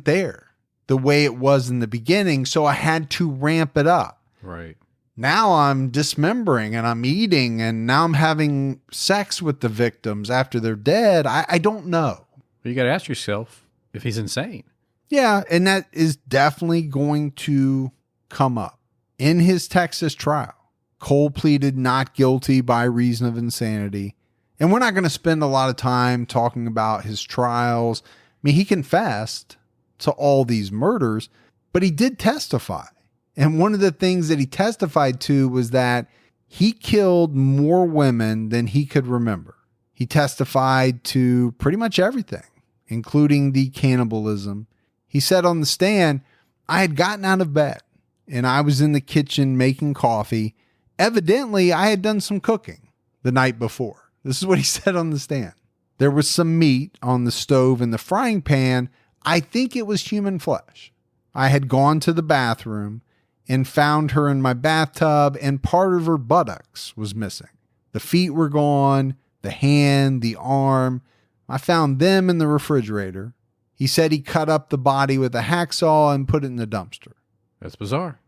Speaker 1: there the way it was in the beginning. So I had to ramp it up.
Speaker 2: Right.
Speaker 1: Now I'm dismembering and I'm eating, and now I'm having sex with the victims after they're dead. I don't know.
Speaker 2: You got to ask yourself if he's insane.
Speaker 1: Yeah. And that is definitely going to come up in his Texas trial. Cole pleaded not guilty by reason of insanity. And we're not going to spend a lot of time talking about his trials. I mean, he confessed to all these murders, but he did testify. And one of the things that he testified to was that he killed more women than he could remember. He testified to pretty much everything, including the cannibalism. He said on the stand, I had gotten out of bed and I was in the kitchen making coffee. Evidently, I had done some cooking the night before. This is what he said on the stand. There was some meat on the stove in the frying pan. I think it was human flesh. I had gone to the bathroom and found her in my bathtub, and part of her buttocks was missing. The feet were gone, the hand, the arm. I found them in the refrigerator. He said he cut up the body with a hacksaw and put it in the dumpster.
Speaker 2: That's bizarre.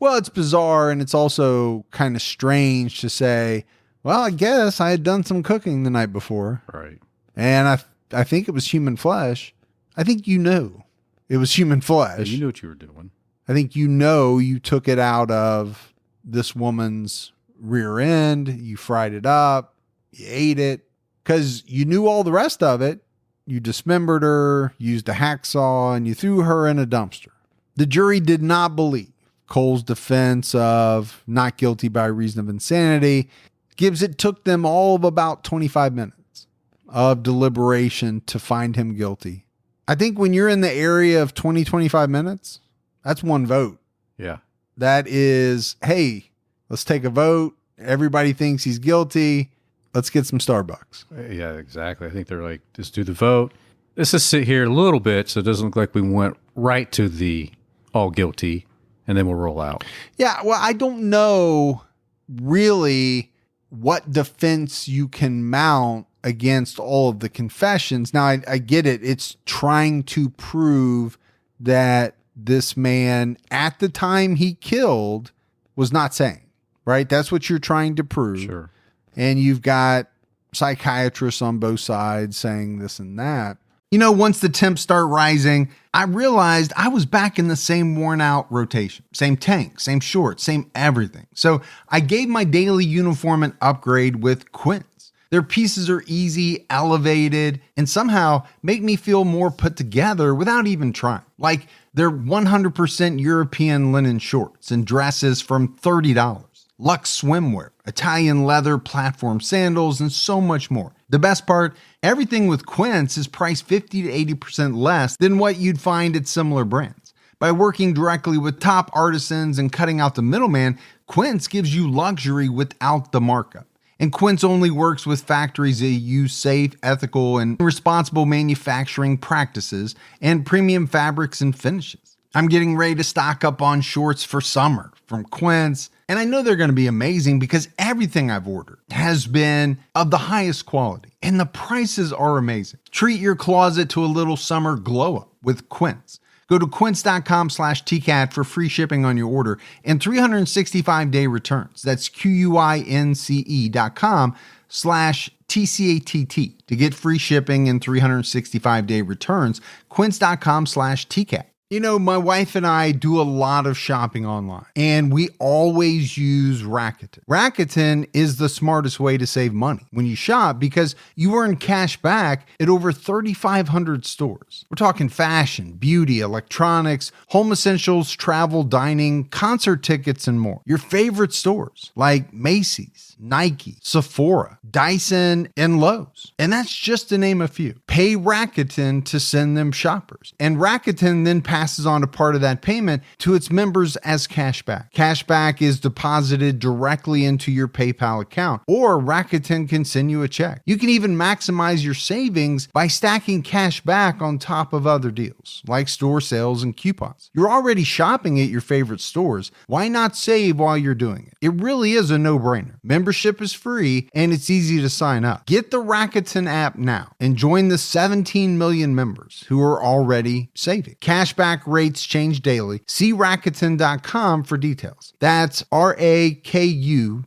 Speaker 1: Well, it's bizarre, and it's also kind of strange to say, well, I guess I had done some cooking the night before.
Speaker 2: Right.
Speaker 1: And I think it was human flesh. I think you knew it was human flesh.
Speaker 2: Yeah, you knew what you were doing.
Speaker 1: I think you took it out of this woman's rear end. You fried it up. You ate it because you knew all the rest of it. You dismembered her, used a hacksaw, and you threw her in a dumpster. The jury did not believe Cole's defense of not guilty by reason of insanity. Gibbs, it took them all of about 25 minutes of deliberation to find him guilty. I think when you're in the area of 25 minutes, that's one vote.
Speaker 2: Yeah.
Speaker 1: That is, hey, let's take a vote. Everybody thinks he's guilty. Let's get some Starbucks.
Speaker 2: Yeah, exactly. I think they're like, just do the vote. Let's just sit here a little bit so it doesn't look like we went right to the all guilty, and then we'll roll out.
Speaker 1: Yeah, well, I don't know really what defense you can mount against all of the confessions. Now, I get it. It's trying to prove that this man, at the time he killed, was not sane, right? That's what you're trying to prove.
Speaker 2: Sure.
Speaker 1: And you've got psychiatrists on both sides saying this and that. Once the temps start rising, I realized I was back in the same worn out rotation. Same tank, same shorts, same everything. So I gave my daily uniform an upgrade with Quince. Their pieces are easy, elevated, and somehow make me feel more put together without even trying. Like they're 100% European linen shorts and dresses from $30. Luxe swimwear, Italian leather platform sandals, and so much more. The best part, everything with Quince is priced 50 to 80% less than what you'd find at similar brands. By working directly with top artisans and cutting out the middleman, Quince gives you luxury without the markup. And Quince only works with factories that use safe, ethical, and responsible manufacturing practices and premium fabrics and finishes. I'm getting ready to stock up on shorts for summer from Quince, and I know they're going to be amazing because everything I've ordered has been of the highest quality, and the prices are amazing. Treat your closet to a little summer glow up with Quince. Go to quince.com/TCAT for free shipping on your order and 365-day returns. That's QUINCE.com/TCATT to get free shipping and 365-day returns. Quince.com/TCAT. You know, my wife and I do a lot of shopping online, and we always use Rakuten. Rakuten is the smartest way to save money when you shop because you earn cash back at over 3,500 stores. We're talking fashion, beauty, electronics, home essentials, travel, dining, concert tickets, and more. Your favorite stores like Macy's, Nike, Sephora, Dyson, and Lowe's. And that's just to name a few. Pay Rakuten to send them shoppers. And Rakuten then passes on a part of that payment to its members as cashback. Cashback is deposited directly into your PayPal account, or Rakuten can send you a check. You can even maximize your savings by stacking cash back on top of other deals, like store sales and coupons. You're already shopping at your favorite stores. Why not save while you're doing it? It really is a no-brainer. Membership is free, and it's easy to sign up. Get the Rakuten app now and join the 17 million members who are already saving. Cashback rates change daily. See Rakuten.com for details. That's Rakuten.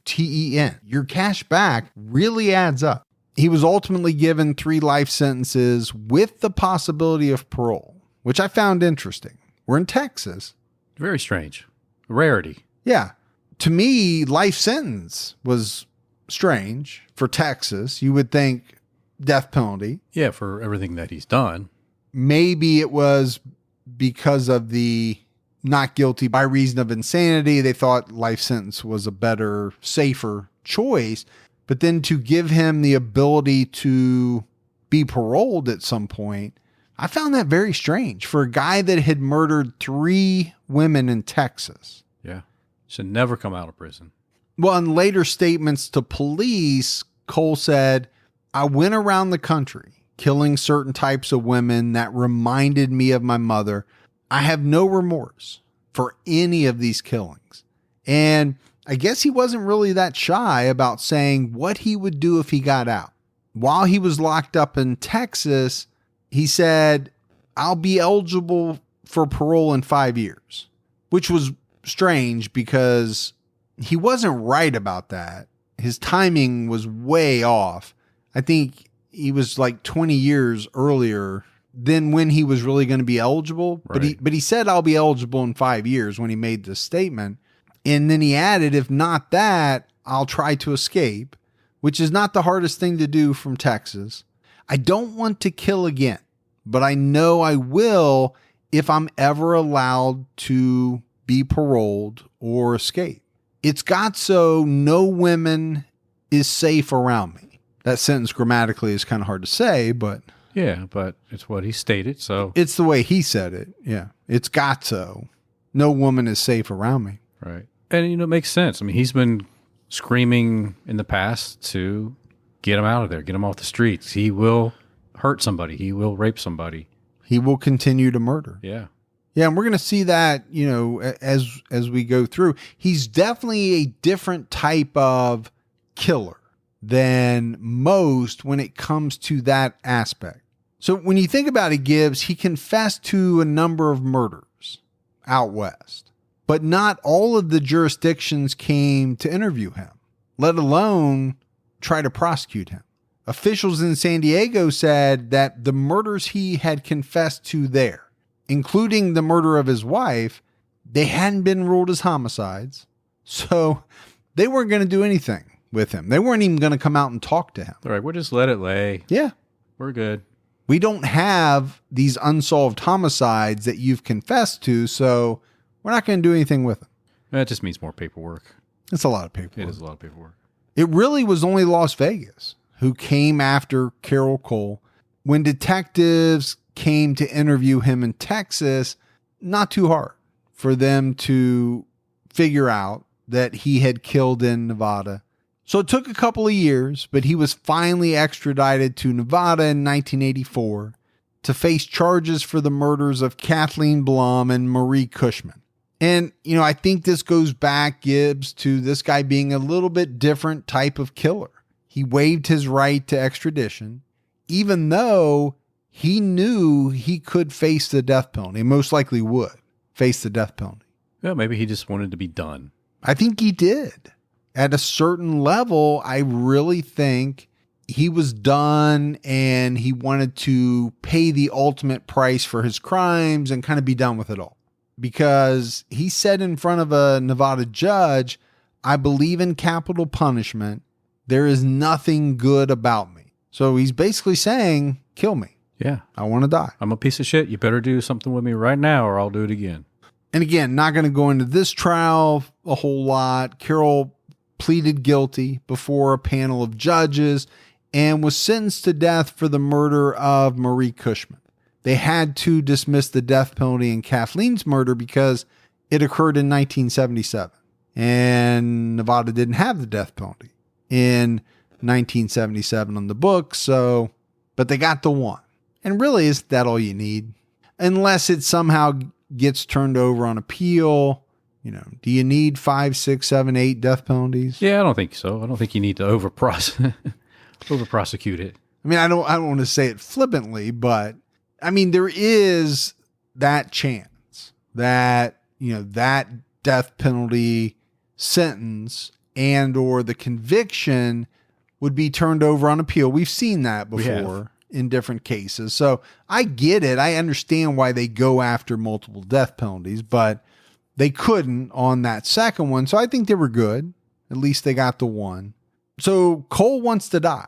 Speaker 1: Your cash back really adds up. He was ultimately given 3 life sentences with the possibility of parole, which I found interesting. We're in Texas.
Speaker 2: Very strange. Rarity.
Speaker 1: Yeah. To me, life sentence was strange for Texas. You would think death penalty.
Speaker 2: Yeah, for everything that he's done.
Speaker 1: Maybe it was because of the not guilty by reason of insanity. They thought life sentence was a better, safer choice. But then to give him the ability to be paroled at some point, I found that very strange for a guy that had murdered 3 women in Texas.
Speaker 2: Yeah. Should never come out of prison.
Speaker 1: Well, in later statements to police, Cole said, I went around the country killing certain types of women that reminded me of my mother. I have no remorse for any of these killings. And I guess he wasn't really that shy about saying what he would do if he got out. While he was locked up in Texas, he said, I'll be eligible for parole in 5 years, which was strange because he wasn't right about that. His timing was way off. I think he was like 20 years earlier than when he was really going to be eligible.
Speaker 2: Right.
Speaker 1: But he said, I'll be eligible in 5 years when he made this statement. And then he added, if not that, I'll try to escape, which is not the hardest thing to do from Texas. I don't want to kill again, but I know I will if I'm ever allowed to be paroled or escape. It's got so no women is safe around me. That sentence grammatically is kind of hard to say, but
Speaker 2: Yeah, but it's what he stated, so.
Speaker 1: it's the way he said it. Yeah. It's got so no woman is safe around me.
Speaker 2: Right. And, it makes sense. I mean, he's been screaming in the past to get him out of there, get him off the streets. He will hurt somebody. He will rape somebody.
Speaker 1: He will continue to murder.
Speaker 2: Yeah.
Speaker 1: Yeah, and we're going to see that, as we go through. He's definitely a different type of killer than most when it comes to that aspect. So when you think about it, Gibbs, he confessed to a number of murders out west, but not all of the jurisdictions came to interview him, let alone try to prosecute him. Officials in San Diego said that the murders he had confessed to there, including the murder of his wife, they hadn't been ruled as homicides. So they weren't going to do anything with him. They weren't even going to come out and talk to him.
Speaker 2: All right, we'll just let it lay.
Speaker 1: Yeah.
Speaker 2: We're good.
Speaker 1: We don't have these unsolved homicides that you've confessed to, so we're not going to do anything with them.
Speaker 2: That just means more paperwork.
Speaker 1: It's a lot of paperwork.
Speaker 2: It is a lot of paperwork.
Speaker 1: It really was only Las Vegas who came after Carroll Cole. When detectives came to interview him in Texas, not too hard for them to figure out that he had killed in Nevada. So it took a couple of years, but he was finally extradited to Nevada in 1984 to face charges for the murders of Kathleen Blum and Marie Cushman. And, I think this goes back, Gibbs, to this guy being a little bit different type of killer. He waived his right to extradition, even though he knew he could face the death penalty, and most likely would face the death penalty.
Speaker 2: Well, maybe he just wanted to be done.
Speaker 1: I think he did. At a certain level, I really think he was done and he wanted to pay the ultimate price for his crimes and kind of be done with it all. Because he said in front of a Nevada judge, I believe in capital punishment. There is nothing good about me. So he's basically saying, kill me.
Speaker 2: Yeah.
Speaker 1: I want to die.
Speaker 2: I'm a piece of shit. You better do something with me right now or I'll do it again.
Speaker 1: And again, not going to go into this trial a whole lot. Carroll pleaded guilty before a panel of judges and was sentenced to death for the murder of Marie Cushman. They had to dismiss the death penalty in Kathleen's murder because it occurred in 1977. And Nevada didn't have the death penalty in 1977 on the books. But they got the one. And really, isn't that all you need? Unless it somehow gets turned over on appeal. Do you need 5, 6, 7, 8 death penalties?
Speaker 2: Yeah, I don't think so. I don't think you need to over prosecute it.
Speaker 1: I mean, I don't want to say it flippantly, but I mean, there is that chance that, that death penalty sentence and or the conviction would be turned over on appeal. We've seen that before in different cases. So I get it. I understand why they go after multiple death penalties, but they couldn't on that second one. So I think they were good. At least they got the one. So Cole wants to die.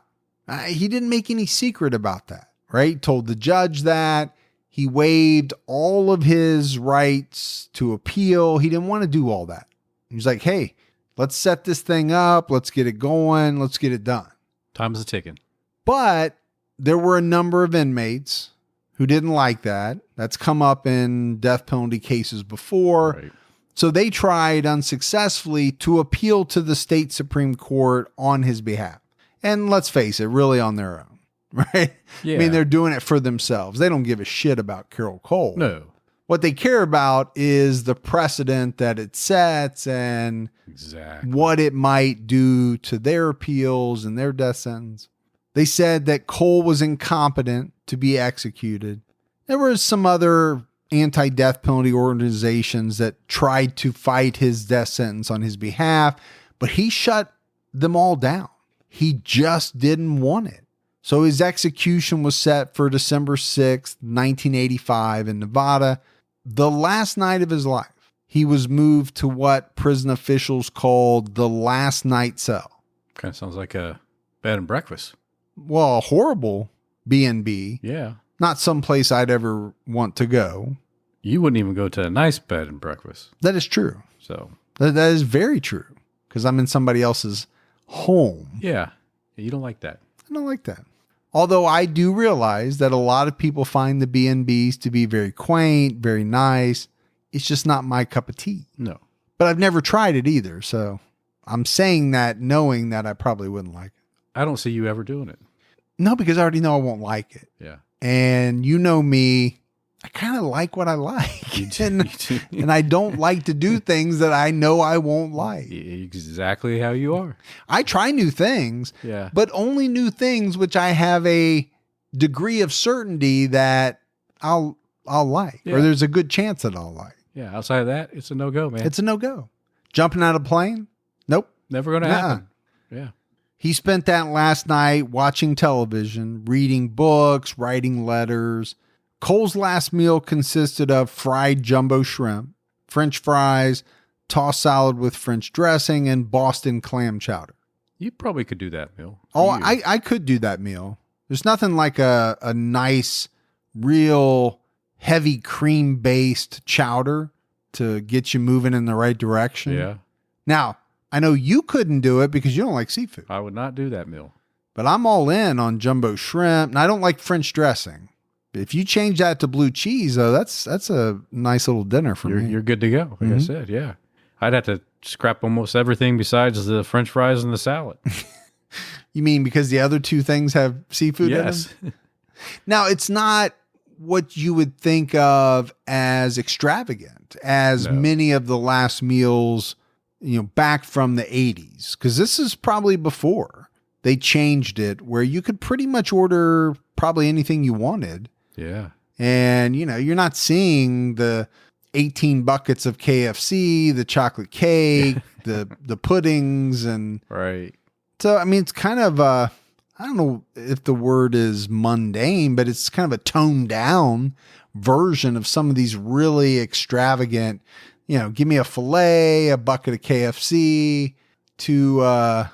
Speaker 1: He didn't make any secret about that, right? Told the judge that. He waived all of his rights to appeal. He didn't want to do all that. He was like, hey, let's set this thing up. Let's get it going. Let's get it done.
Speaker 2: Time's a ticking.
Speaker 1: But there were a number of inmates who didn't like that. That's come up in death penalty cases before. Right. So they tried unsuccessfully to appeal to the state Supreme Court on his behalf. And let's face it, really on their own, right?
Speaker 2: Yeah.
Speaker 1: I mean, they're doing it for themselves. They don't give a shit about Carroll Cole.
Speaker 2: No.
Speaker 1: What they care about is the precedent that it sets and what it might do to their appeals and their death sentence. They said that Cole was incompetent to be executed. There were some other anti-death penalty organizations that tried to fight his death sentence on his behalf, but he shut them all down. He just didn't want it. So his execution was set for December 6th, 1985 in Nevada. The last night of his life, he was moved to what prison officials called the last night cell.
Speaker 2: Kind of sounds like a bed and breakfast.
Speaker 1: Well, a horrible B&B.
Speaker 2: Yeah.
Speaker 1: Not someplace I'd ever want to go.
Speaker 2: You wouldn't even go to a nice bed and breakfast.
Speaker 1: That is true.
Speaker 2: So
Speaker 1: that is very true because I'm in somebody else's home.
Speaker 2: Yeah. You don't like that.
Speaker 1: I don't like that. Although I do realize that a lot of people find the B&Bs to be very quaint, very nice. It's just not my cup of tea.
Speaker 2: No.
Speaker 1: But I've never tried it either. So I'm saying that knowing that I probably wouldn't like it.
Speaker 2: I don't see you ever doing it.
Speaker 1: No, because I already know I won't like it.
Speaker 2: Yeah.
Speaker 1: And you know me, I kind of like what I like. And I don't like to do things that I know I won't like.
Speaker 2: Exactly how you are.
Speaker 1: I try new things,
Speaker 2: yeah,
Speaker 1: but only new things which I have a degree of certainty that I'll like, or there's a good chance that I'll like.
Speaker 2: Yeah, outside of that, it's a no-go, man.
Speaker 1: It's a no-go. Jumping out of a plane? Nope.
Speaker 2: Never going to happen. Yeah.
Speaker 1: He spent that last night watching television, reading books, writing letters. Cole's last meal consisted of fried jumbo shrimp, French fries, tossed salad with French dressing, and Boston clam chowder.
Speaker 2: You probably could do that meal.
Speaker 1: Oh, I could do that meal. There's nothing like a nice, real heavy cream-based chowder to get you moving in the right direction.
Speaker 2: Yeah.
Speaker 1: Now, I know you couldn't do it because you don't like seafood.
Speaker 2: I would not do that meal.
Speaker 1: But I'm all in on jumbo shrimp, and I don't like French dressing. If you change that to blue cheese, though, that's a nice little dinner for me.
Speaker 2: You're good to go. Like I said, yeah. I'd have to scrap almost everything besides the French fries and the salad.
Speaker 1: You mean because the other two things have seafood
Speaker 2: Yes.
Speaker 1: in them? Now, it's not what you would think of as extravagant as many of the last meals, back from the 80s, because this is probably before they changed it where you could pretty much order probably anything you wanted.
Speaker 2: Yeah.
Speaker 1: And, you're not seeing the 18 buckets of KFC, the chocolate cake, the puddings. And
Speaker 2: right.
Speaker 1: So, I mean, it's kind of, I don't know if the word is mundane, but it's kind of a toned down version of some of these really extravagant, give me a filet, a bucket of KFC, 2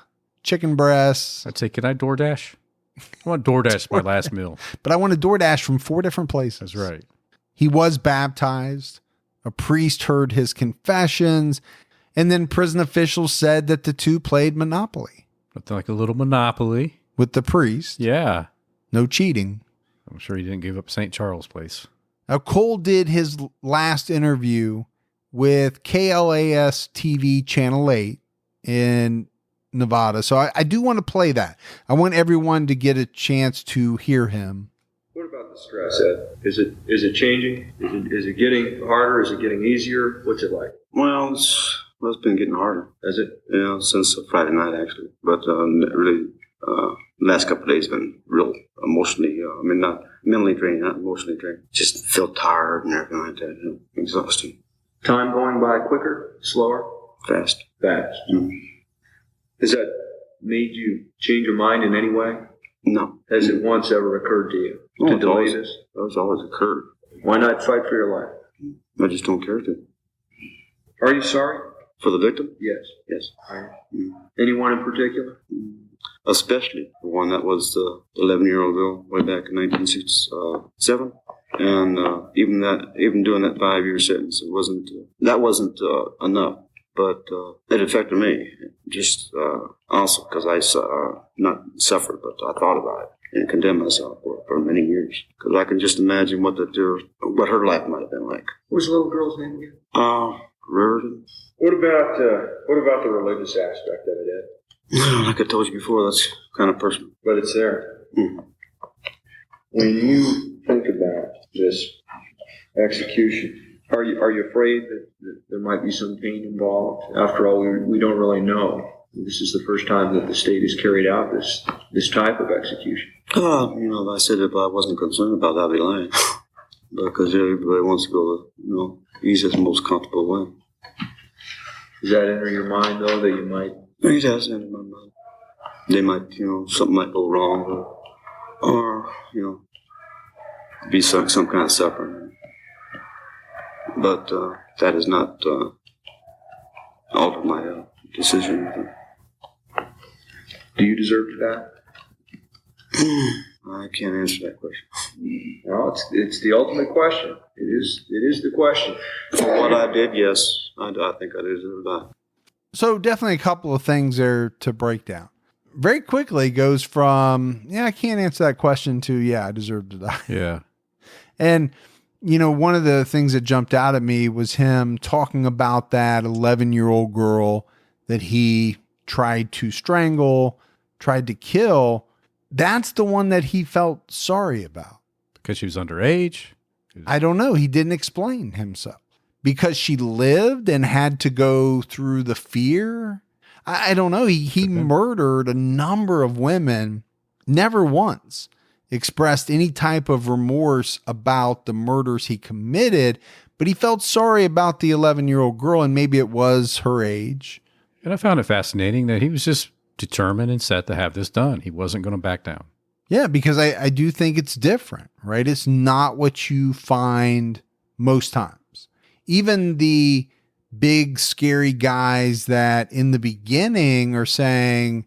Speaker 1: chicken breasts.
Speaker 2: I'd say, can I DoorDash? I want DoorDash my last meal.
Speaker 1: But I want a DoorDash from 4 different places.
Speaker 2: That's right.
Speaker 1: He was baptized. A priest heard his confessions. And then prison officials said that the two played Monopoly.
Speaker 2: Like a little Monopoly.
Speaker 1: With the priest.
Speaker 2: Yeah.
Speaker 1: No cheating.
Speaker 2: I'm sure he didn't give up St. Charles Place.
Speaker 1: Now, Cole did his last interview with KLAS TV Channel 8 in Nevada. So I do want to play that. I want everyone to get a chance to hear him.
Speaker 3: What about the stress, Ed? Is it changing? Is it getting harder? Is it getting easier? What's it like?
Speaker 4: Well, it's been getting harder.
Speaker 3: Has it?
Speaker 4: Yeah, since Friday night, actually. But really, last couple of days been real emotionally, not mentally drained, not emotionally drained. Just feel tired and everything like that. Exhausting.
Speaker 3: Time going by quicker, slower?
Speaker 4: Fast.
Speaker 3: Fast.
Speaker 4: Mm-hmm.
Speaker 3: Has that made you change your mind in any way?
Speaker 4: No.
Speaker 3: Has it once ever occurred to you to delay this?
Speaker 4: It's always occurred.
Speaker 3: Why not fight for your life?
Speaker 4: I just don't care to.
Speaker 3: Are you sorry?
Speaker 4: For the victim?
Speaker 3: Yes.
Speaker 4: Yes.
Speaker 3: Mm. Anyone in particular?
Speaker 4: Especially the one that was the 11-year-old girl way back in 1967. And even doing that 5-year sentence, wasn't enough. But it affected me, just also because I not suffered, but I thought about it and condemned myself for many years. Because I can just imagine what her life might have been like.
Speaker 3: What was the little girl's name again?
Speaker 4: Raritan.
Speaker 3: What about the religious aspect of it, Ed?
Speaker 4: Like I told you before, that's kind of personal.
Speaker 3: But it's there.
Speaker 4: Mm.
Speaker 3: When you think about this execution, are you afraid that there might be some pain involved? After all, we don't really know. This is the first time that the state has carried out this type of execution.
Speaker 4: If I said if I wasn't concerned about that, I'd be lying. Because everybody wants to go the easiest, most comfortable way.
Speaker 3: Does that enter your mind, though, that you might?
Speaker 4: It has entered my mind. They might, something might go wrong, or be some kind of suffering. But that has not altered my decision.
Speaker 3: Do you deserve to die?
Speaker 4: I can't answer that question.
Speaker 3: Well, it's the ultimate question. It is the question.
Speaker 4: For what I did, yes, I think I deserve to die.
Speaker 1: So definitely a couple of things there to break down. Very quickly goes from, I can't answer that question to, I deserve to die.
Speaker 2: Yeah.
Speaker 1: And, one of the things that jumped out at me was him talking about that 11-year-old girl that he tried to strangle, tried to kill. That's the one that he felt sorry about.
Speaker 2: Because she was underage?
Speaker 1: I don't know. He didn't explain himself. Because she lived and had to go through the fear. I don't know. He murdered a number of women, never once expressed any type of remorse about the murders he committed, but he felt sorry about the 11-year-old girl, and maybe it was her age.
Speaker 2: And I found it fascinating that he was just determined and set to have this done. He wasn't going to back down.
Speaker 1: Yeah, because I do think it's different, right? It's not what you find most times. Even the big, scary guys that in the beginning are saying,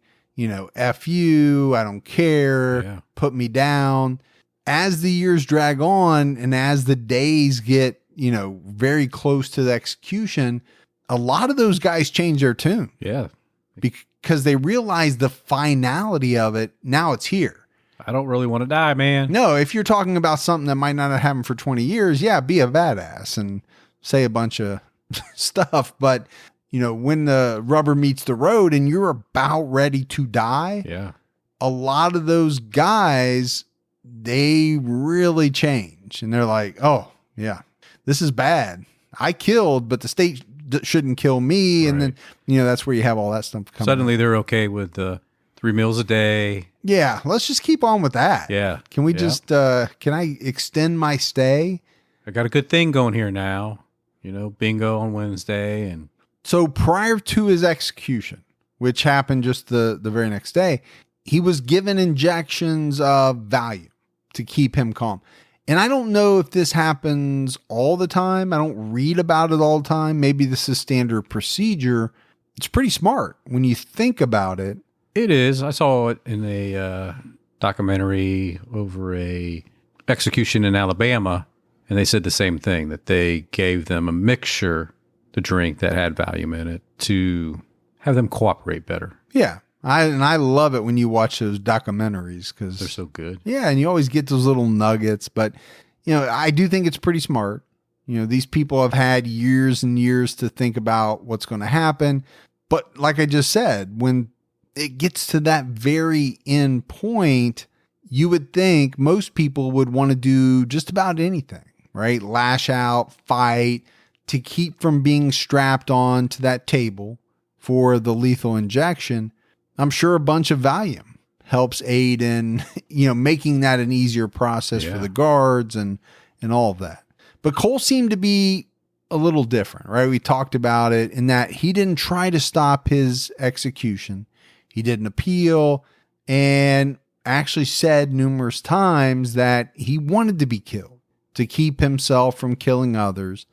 Speaker 1: F you, I don't care, put me down. As the years drag on and as the days get, very close to the execution, a lot of those guys change their tune.
Speaker 2: Yeah.
Speaker 1: Because they realize the finality of it. Now it's here.
Speaker 2: I don't really want to die, man.
Speaker 1: No, if you're talking about something that might not have happened for 20 years, be a badass and say a bunch of stuff. But, when the rubber meets the road and you're about ready to die,
Speaker 2: Yeah.
Speaker 1: a lot of those guys, they really change. And they're like, oh, yeah, this is bad. I killed, but the state shouldn't kill me. And then, that's where you have all that stuff coming.
Speaker 2: Suddenly they're okay with 3 meals a day.
Speaker 1: Yeah, let's just keep on with that.
Speaker 2: Yeah.
Speaker 1: Can we just, can I extend my stay?
Speaker 2: I got a good thing going here now. Bingo on Wednesday. And
Speaker 1: So prior to his execution, which happened just the very next day, he was given injections of Valium to keep him calm. And I don't know if this happens all the time. I don't read about it all the time. Maybe this is standard procedure. It's pretty smart when you think about it.
Speaker 2: it is. I saw it in a documentary over a execution in Alabama, and they said the same thing, that they gave them a mixture to drink that had Valium in it to have them cooperate better.
Speaker 1: Yeah. I love it when you watch those documentaries because
Speaker 2: They're so good.
Speaker 1: yeah, and you always get those little nuggets. But, I do think it's pretty smart. These people have had years and years to think about what's going to happen. But like I just said, when it gets to that very end point, you would think most people would want to do just about anything, right? Lash out, fight, to keep from being strapped on to that table for the lethal injection. I'm sure a bunch of Valium helps aid in, making that an easier process for the guards and all of that. But Cole seemed to be a little different, right? We talked about it in that he didn't try to stop his execution. He didn't appeal and actually said numerous times that he wanted to be killed to keep himself from killing others.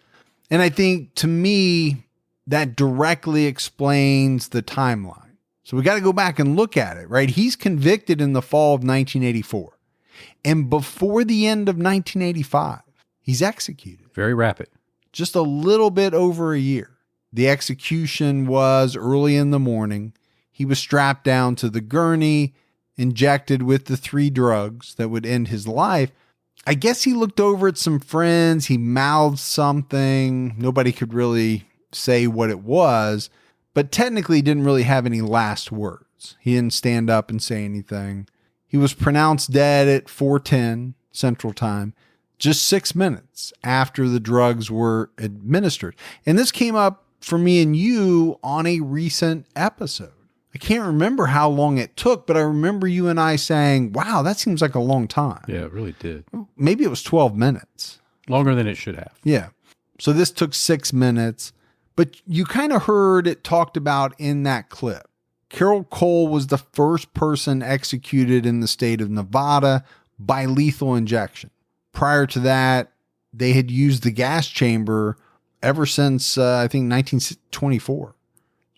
Speaker 1: And I think to me, that directly explains the timeline. So we got to go back and look at it, right? He's convicted in the fall of 1984. And before the end of 1985, he's executed.
Speaker 2: Very rapid.
Speaker 1: Just a little bit over a year. The execution was early in the morning. He was strapped down to the gurney, injected with the 3 drugs that would end his life. I guess he looked over at some friends. He mouthed something. Nobody could really say what it was, but technically didn't really have any last words. He didn't stand up and say anything. He was pronounced dead at 4:10 Central Time, just 6 minutes after the drugs were administered. And this came up for me and you on a recent episode. I can't remember how long it took, but I remember you and I saying, wow, that seems like a long time.
Speaker 2: Yeah, it really did.
Speaker 1: Maybe it was 12 minutes.
Speaker 2: Longer than it should have.
Speaker 1: Yeah. So this took 6 minutes, but you kind of heard it talked about in that clip. Carroll Cole was the first person executed in the state of Nevada by lethal injection. Prior to that, they had used the gas chamber ever since, I think, 1924.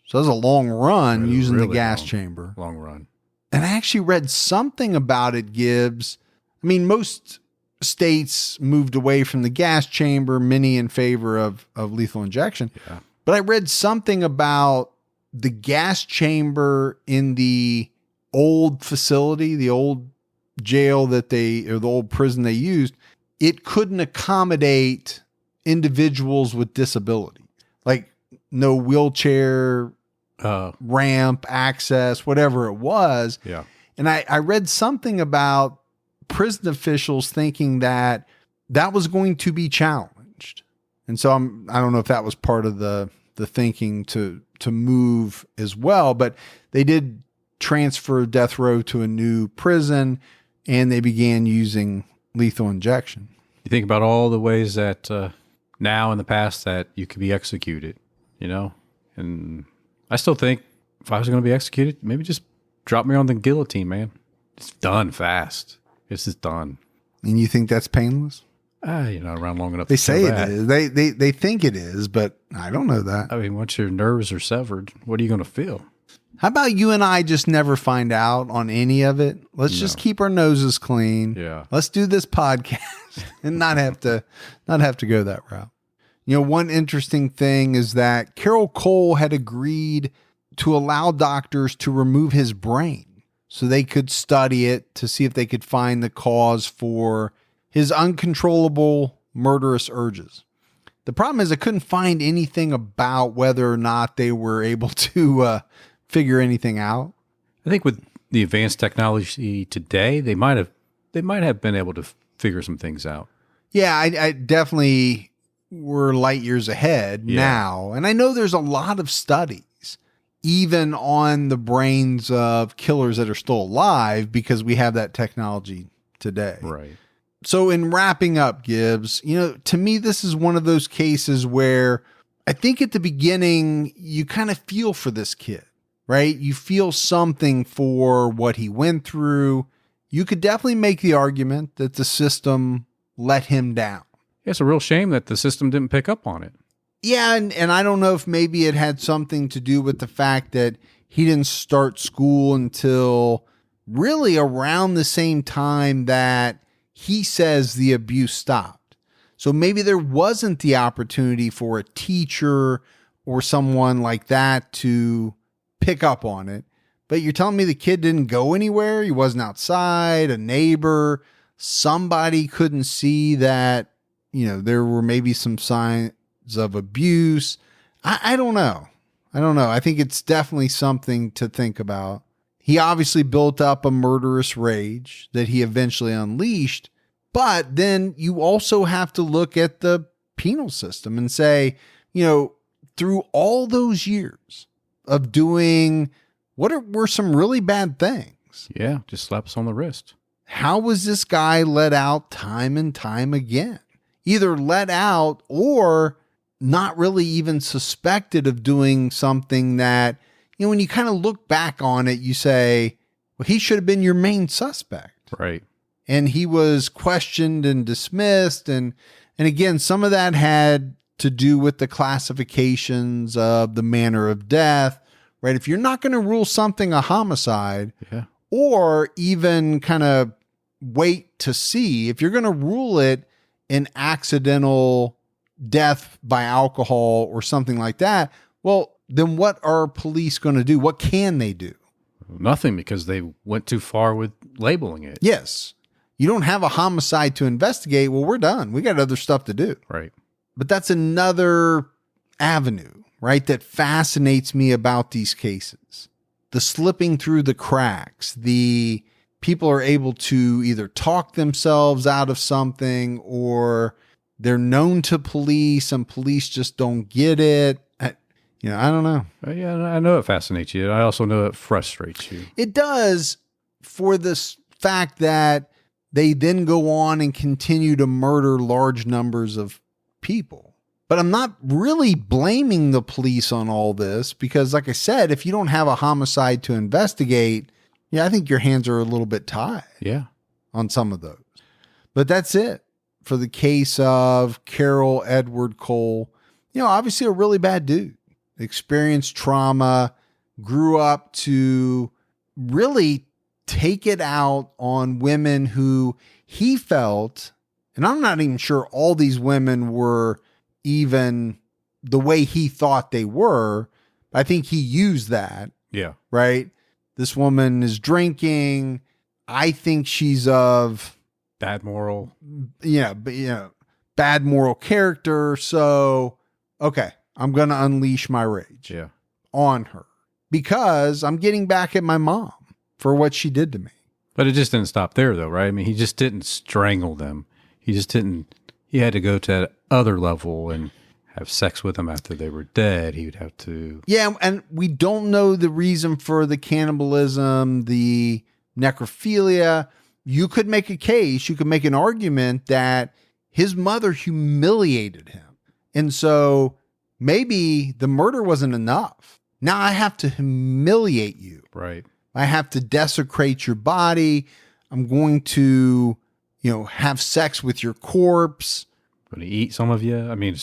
Speaker 1: So that was a long run using the gas chamber.
Speaker 2: Long run.
Speaker 1: And I actually read something about it, Gibbs. I mean, most states moved away from the gas chamber, many in favor of lethal injection.
Speaker 2: Yeah.
Speaker 1: But I read something about the gas chamber in the old facility, the old jail or the old prison they used. It couldn't accommodate individuals with disability, like no wheelchair, ramp access, whatever it was.
Speaker 2: Yeah.
Speaker 1: And I read something about prison officials thinking that was going to be challenged. And so I don't know if that was part of the thinking to move as well, but they did transfer death row to a new prison and they began using lethal injection.
Speaker 2: You think about all the ways that now in the past that you could be executed, and I still think if I was going to be executed, maybe just drop me on the guillotine, man. It's done fast. It's just done.
Speaker 1: And you think that's painless?
Speaker 2: Around long enough.
Speaker 1: They say it is. They think it is, but I don't know that.
Speaker 2: I mean, once your nerves are severed, what are you going to feel?
Speaker 1: How about you and I just never find out on any of it? Let's just keep our noses clean.
Speaker 2: Yeah.
Speaker 1: Let's do this podcast and not have to go that route. One interesting thing is that Carroll Cole had agreed to allow doctors to remove his brain so they could study it to see if they could find the cause for his uncontrollable murderous urges. The problem is I couldn't find anything about whether or not they were able to figure anything out.
Speaker 2: I think with the advanced technology today, they might have been able to figure some things out.
Speaker 1: Yeah, I definitely were light years ahead now. And I know there's a lot of studies, even on the brains of killers that are still alive, because we have that technology today.
Speaker 2: Right.
Speaker 1: So in wrapping up, Gibbs, to me, this is one of those cases where I think at the beginning, you kind of feel for this kid, right? You feel something for what he went through. You could definitely make the argument that the system let him down.
Speaker 2: It's a real shame that the system didn't pick up on it.
Speaker 1: Yeah, and I don't know if maybe it had something to do with the fact that he didn't start school until really around the same time that he says the abuse stopped. So maybe there wasn't the opportunity for a teacher or someone like that to pick up on it. But you're telling me the kid didn't go anywhere? He wasn't outside, a neighbor, somebody couldn't see that, there were maybe some signs of abuse. I don't know. I think it's definitely something to think about. He obviously built up a murderous rage that he eventually unleashed, but then you also have to look at the penal system and say, through all those years of doing were some really bad things.
Speaker 2: Yeah, just slaps on the wrist.
Speaker 1: How was this guy let out time and time again? Either let out or not really even suspected of doing something that, when you kind of look back on it, you say, well, he should have been your main suspect.
Speaker 2: Right.
Speaker 1: And he was questioned and dismissed. And again, some of that had to do with the classifications of the manner of death, right? If you're not going to rule something a homicide, or even kind of wait to see, if you're going to rule it an accidental death by alcohol or something like that, well, then what are police going to do? What can they do?
Speaker 2: Nothing, because they went too far with labeling it.
Speaker 1: Yes. You don't have a homicide to investigate. Well, we're done. We got other stuff to do.
Speaker 2: Right.
Speaker 1: But that's another avenue, right, that fascinates me about these cases. The slipping through the cracks, the people are able to either talk themselves out of something, or they're known to police and police just don't get it. I don't know.
Speaker 2: Yeah, I know it fascinates you. I also know it frustrates you.
Speaker 1: It does, for this fact that they then go on and continue to murder large numbers of people. But I'm not really blaming the police on all this, because like I said, if you don't have a homicide to investigate, I think your hands are a little bit tied.
Speaker 2: Yeah.
Speaker 1: On some of those. But that's it for the case of Carroll Edward Cole. Obviously a really bad dude. Experienced trauma, grew up to really take it out on women who he felt, and I'm not even sure all these women were even the way he thought they were. I think he used that.
Speaker 2: Yeah.
Speaker 1: Right? This woman is drinking. I think she's of
Speaker 2: bad moral.
Speaker 1: Bad moral character. So, okay, I'm going to unleash my rage on her because I'm getting back at my mom for what she did to me.
Speaker 2: But it just didn't stop there, though, right? I mean, he just didn't strangle them. He had to go to that other level and have sex with them after they were dead. He would have to. Yeah,
Speaker 1: and we don't know the reason for the cannibalism, the necrophilia. You could make a case, you could make an argument that his mother humiliated him. And so maybe the murder wasn't enough. Now I have to humiliate you.
Speaker 2: Right.
Speaker 1: I have to desecrate your body. I'm going to, have sex with your corpse.
Speaker 2: Going to eat some of you. I mean,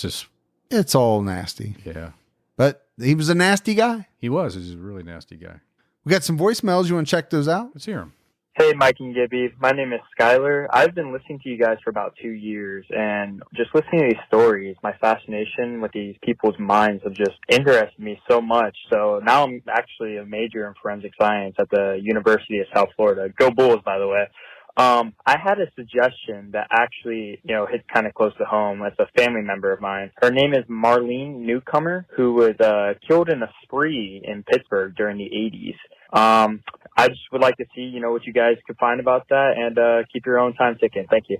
Speaker 1: it's all nasty.
Speaker 2: Yeah.
Speaker 1: But he was a nasty guy.
Speaker 2: He was. He's a really nasty guy.
Speaker 1: We got some voicemails. You want to check those out?
Speaker 2: Let's hear them.
Speaker 5: Hey, Mike and Gibby. My name is Skylar. I've been listening to you guys for about 2 years, and just listening to these stories, my fascination with these people's minds have just interested me so much. So now I'm actually a major in forensic science at the University of South Florida. Go Bulls, by the way. I had a suggestion that actually, hits kind of close to home. It's a family member of mine. Her name is Marlene Newcomer, who was killed in a spree in Pittsburgh during the 80s. I just would like to see, what you guys could find about that, and keep your own time ticking. Thank you.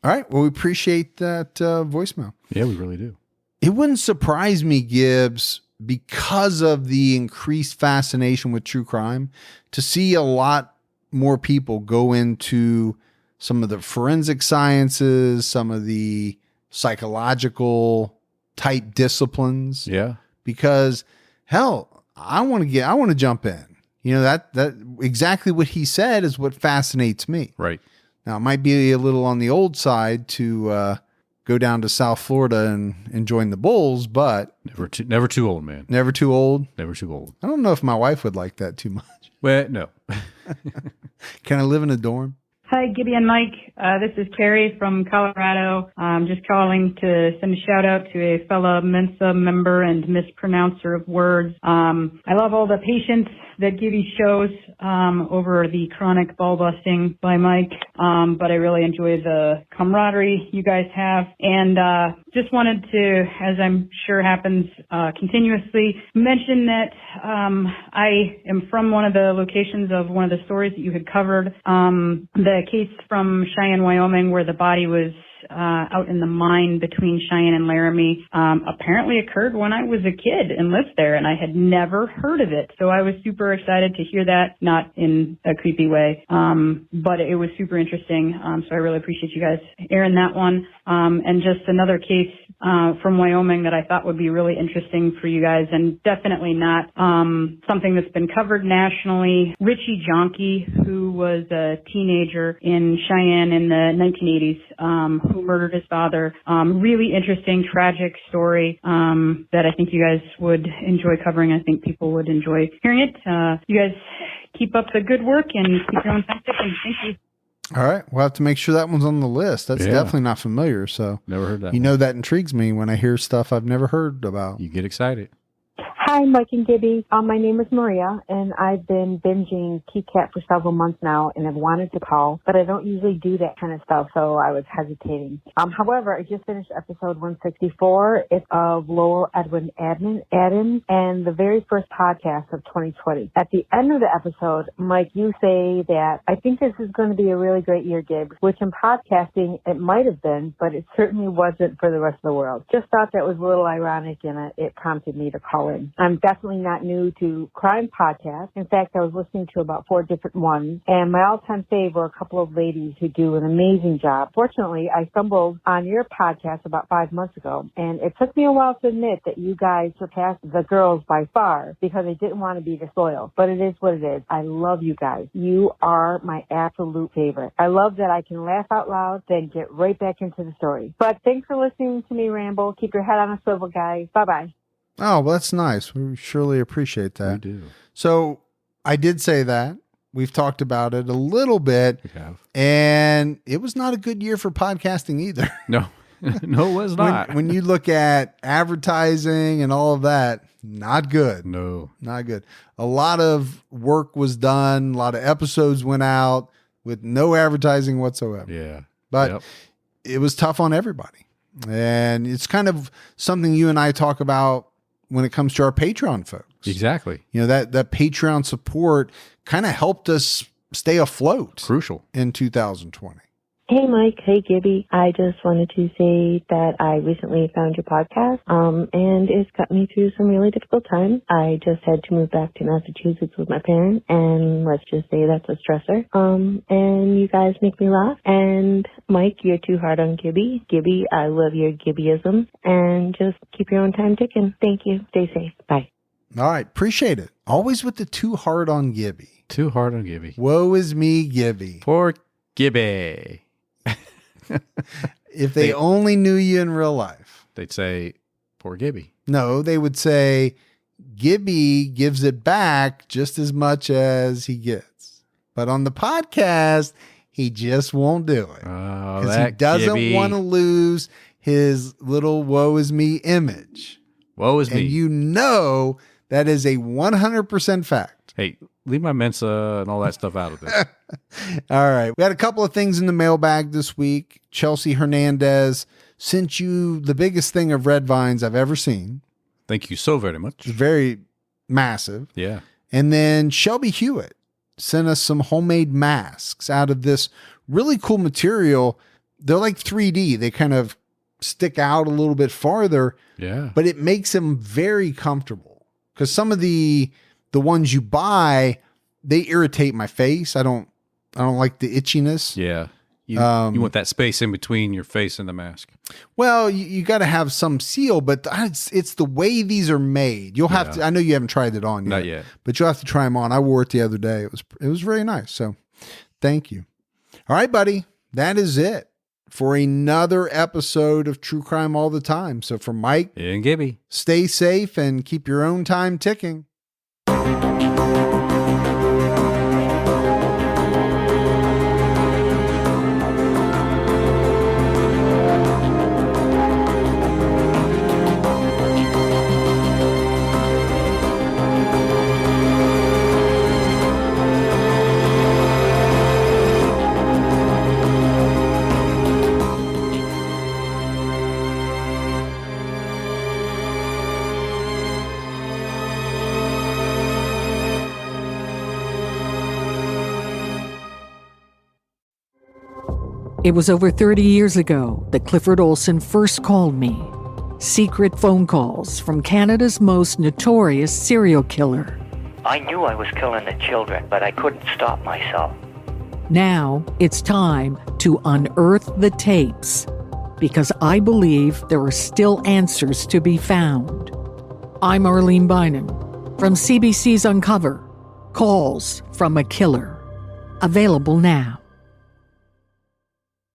Speaker 1: All right. Well, we appreciate that voicemail.
Speaker 2: Yeah, we really do.
Speaker 1: It wouldn't surprise me, Gibbs, because of the increased fascination with true crime, to see a lot more people go into some of the forensic sciences, some of the psychological type disciplines.
Speaker 2: Yeah.
Speaker 1: Because hell, I want to jump in. That exactly what he said is what fascinates me.
Speaker 2: Right.
Speaker 1: Now, it might be a little on the old side to go down to South Florida and join the Bulls, but
Speaker 2: never too old, man.
Speaker 1: Never too old.
Speaker 2: Never too old.
Speaker 1: I don't know if my wife would like that too much.
Speaker 2: Well, no.
Speaker 1: Can I live in a dorm?
Speaker 6: Hi, Gibby and Mike. This is Carrie from Colorado. Just calling to send a shout out to a fellow Mensa member and mispronouncer of words. I love all the patience that Gibby shows over the chronic ball busting by Mike, but I really enjoy the camaraderie you guys have. And just wanted to, as I'm sure happens continuously, mention that I am from one of the locations of one of the stories that you had covered, the case from Cheyenne, Wyoming, where the body was out in the mine between Cheyenne and Laramie, apparently occurred when I was a kid and lived there, and I had never heard of it. So I was super excited to hear that, not in a creepy way, but it was super interesting. So I really appreciate you guys airing that one. And just another case from Wyoming that I thought would be really interesting for you guys, and definitely not something that's been covered nationally. Richie Jonke, who was a teenager in Cheyenne in the 1980s, who murdered his father. Really interesting, tragic story that I think you guys would enjoy covering. I think people would enjoy hearing it. You guys keep up the good work and keep your own time ticking. Thank you.
Speaker 1: All right. We'll have to make sure that one's on the list. That's definitely not familiar. So
Speaker 2: never heard that.
Speaker 1: That intrigues me when I hear stuff I've never heard about.
Speaker 2: You get excited.
Speaker 7: Hi, Mike and Gibby. My name is Maria, and I've been binging TCAT for several months now, and I've wanted to call, but I don't usually do that kind of stuff, so I was hesitating. However, I just finished episode 164. It's of Lowell Edwin Adams, and the very first podcast of 2020. At the end of the episode, Mike, you say that I think this is going to be a really great year, Gibbs, which in podcasting, it might have been, but it certainly wasn't for the rest of the world. Just thought that was a little ironic, and it prompted me to call in. I'm definitely not new to crime podcasts. In fact, I was listening to about 4 different ones, and my all-time fave were a couple of ladies who do an amazing job. Fortunately, I stumbled on your podcast about 5 months ago, and it took me a while to admit that you guys surpassed the girls by far because I didn't want to be disloyal. But it is what it is. I love you guys. You are my absolute favorite. I love that I can laugh out loud, then get right back into the story. But thanks for listening to me ramble. Keep your head on a swivel, guys. Bye-bye.
Speaker 1: Oh, well, that's nice. We surely appreciate that.
Speaker 2: We do.
Speaker 1: So I did say that. We've talked about it a little bit.
Speaker 2: We have.
Speaker 1: And it was not a good year for podcasting either.
Speaker 2: No, no, it was not.
Speaker 1: When you look at advertising and all of that, not good.
Speaker 2: No.
Speaker 1: Not good. A lot of work was done. A lot of episodes went out with no advertising whatsoever.
Speaker 2: Yeah.
Speaker 1: But it was tough on everybody. And it's kind of something you and I talk about when it comes to our Patreon folks.
Speaker 2: Exactly.
Speaker 1: That Patreon support kind of helped us stay afloat.
Speaker 2: Crucial.
Speaker 1: In 2020.
Speaker 8: Hey, Mike. Hey, Gibby. I just wanted to say that I recently found your podcast, and it's got me through some really difficult times. I just had to move back to Massachusetts with my parents, and let's just say that's a stressor. And you guys make me laugh. And Mike, you're too hard on Gibby. Gibby, I love your Gibbyisms, and just keep your own time ticking. Thank you. Stay safe. Bye.
Speaker 1: All right. Appreciate it. Always with the too hard on Gibby.
Speaker 2: Too hard on Gibby.
Speaker 1: Woe is me, Gibby.
Speaker 2: Poor Gibby.
Speaker 1: If they only knew you in real life,
Speaker 2: they'd say, poor Gibby.
Speaker 1: No, they would say, Gibby gives it back just as much as he gets. But on the podcast, he just won't do it. Because he doesn't want to lose his little woe is me image.
Speaker 2: Woe is me.
Speaker 1: And you know that is a 100% fact.
Speaker 2: Hey, leave my Mensa and all that stuff out of this.
Speaker 1: All right. We had a couple of things in the mailbag this week. Chelsea Hernandez sent you the biggest thing of red vines I've ever seen.
Speaker 2: Thank you so very much.
Speaker 1: It's very massive.
Speaker 2: Yeah.
Speaker 1: And then Shelby Hewitt sent us some homemade masks out of this really cool material. They're like 3D. They kind of stick out a little bit farther.
Speaker 2: Yeah.
Speaker 1: But it makes them very comfortable, because some of the ones you buy, they irritate my face. I don't like the itchiness.
Speaker 2: Yeah. You want that space in between your face and the mask. Well,
Speaker 1: you got to have some seal, but it's the way these are made. You'll have to. I know you haven't tried it on yet.
Speaker 2: Not yet.
Speaker 1: But you'll have to try them on. I wore it the other day. It was very nice. So thank you. All right, buddy. That is it for another episode of True Crime All the Time. So for Mike
Speaker 2: and Gibby,
Speaker 1: stay safe and keep your own time ticking.
Speaker 9: It was over 30 years ago that Clifford Olson first called me. Secret phone calls from Canada's most notorious serial killer.
Speaker 10: I knew I was killing the children, but I couldn't stop myself.
Speaker 9: Now it's time to unearth the tapes, because I believe there are still answers to be found. I'm Arlene Bynum from CBC's Uncover, Calls from a Killer. Available now.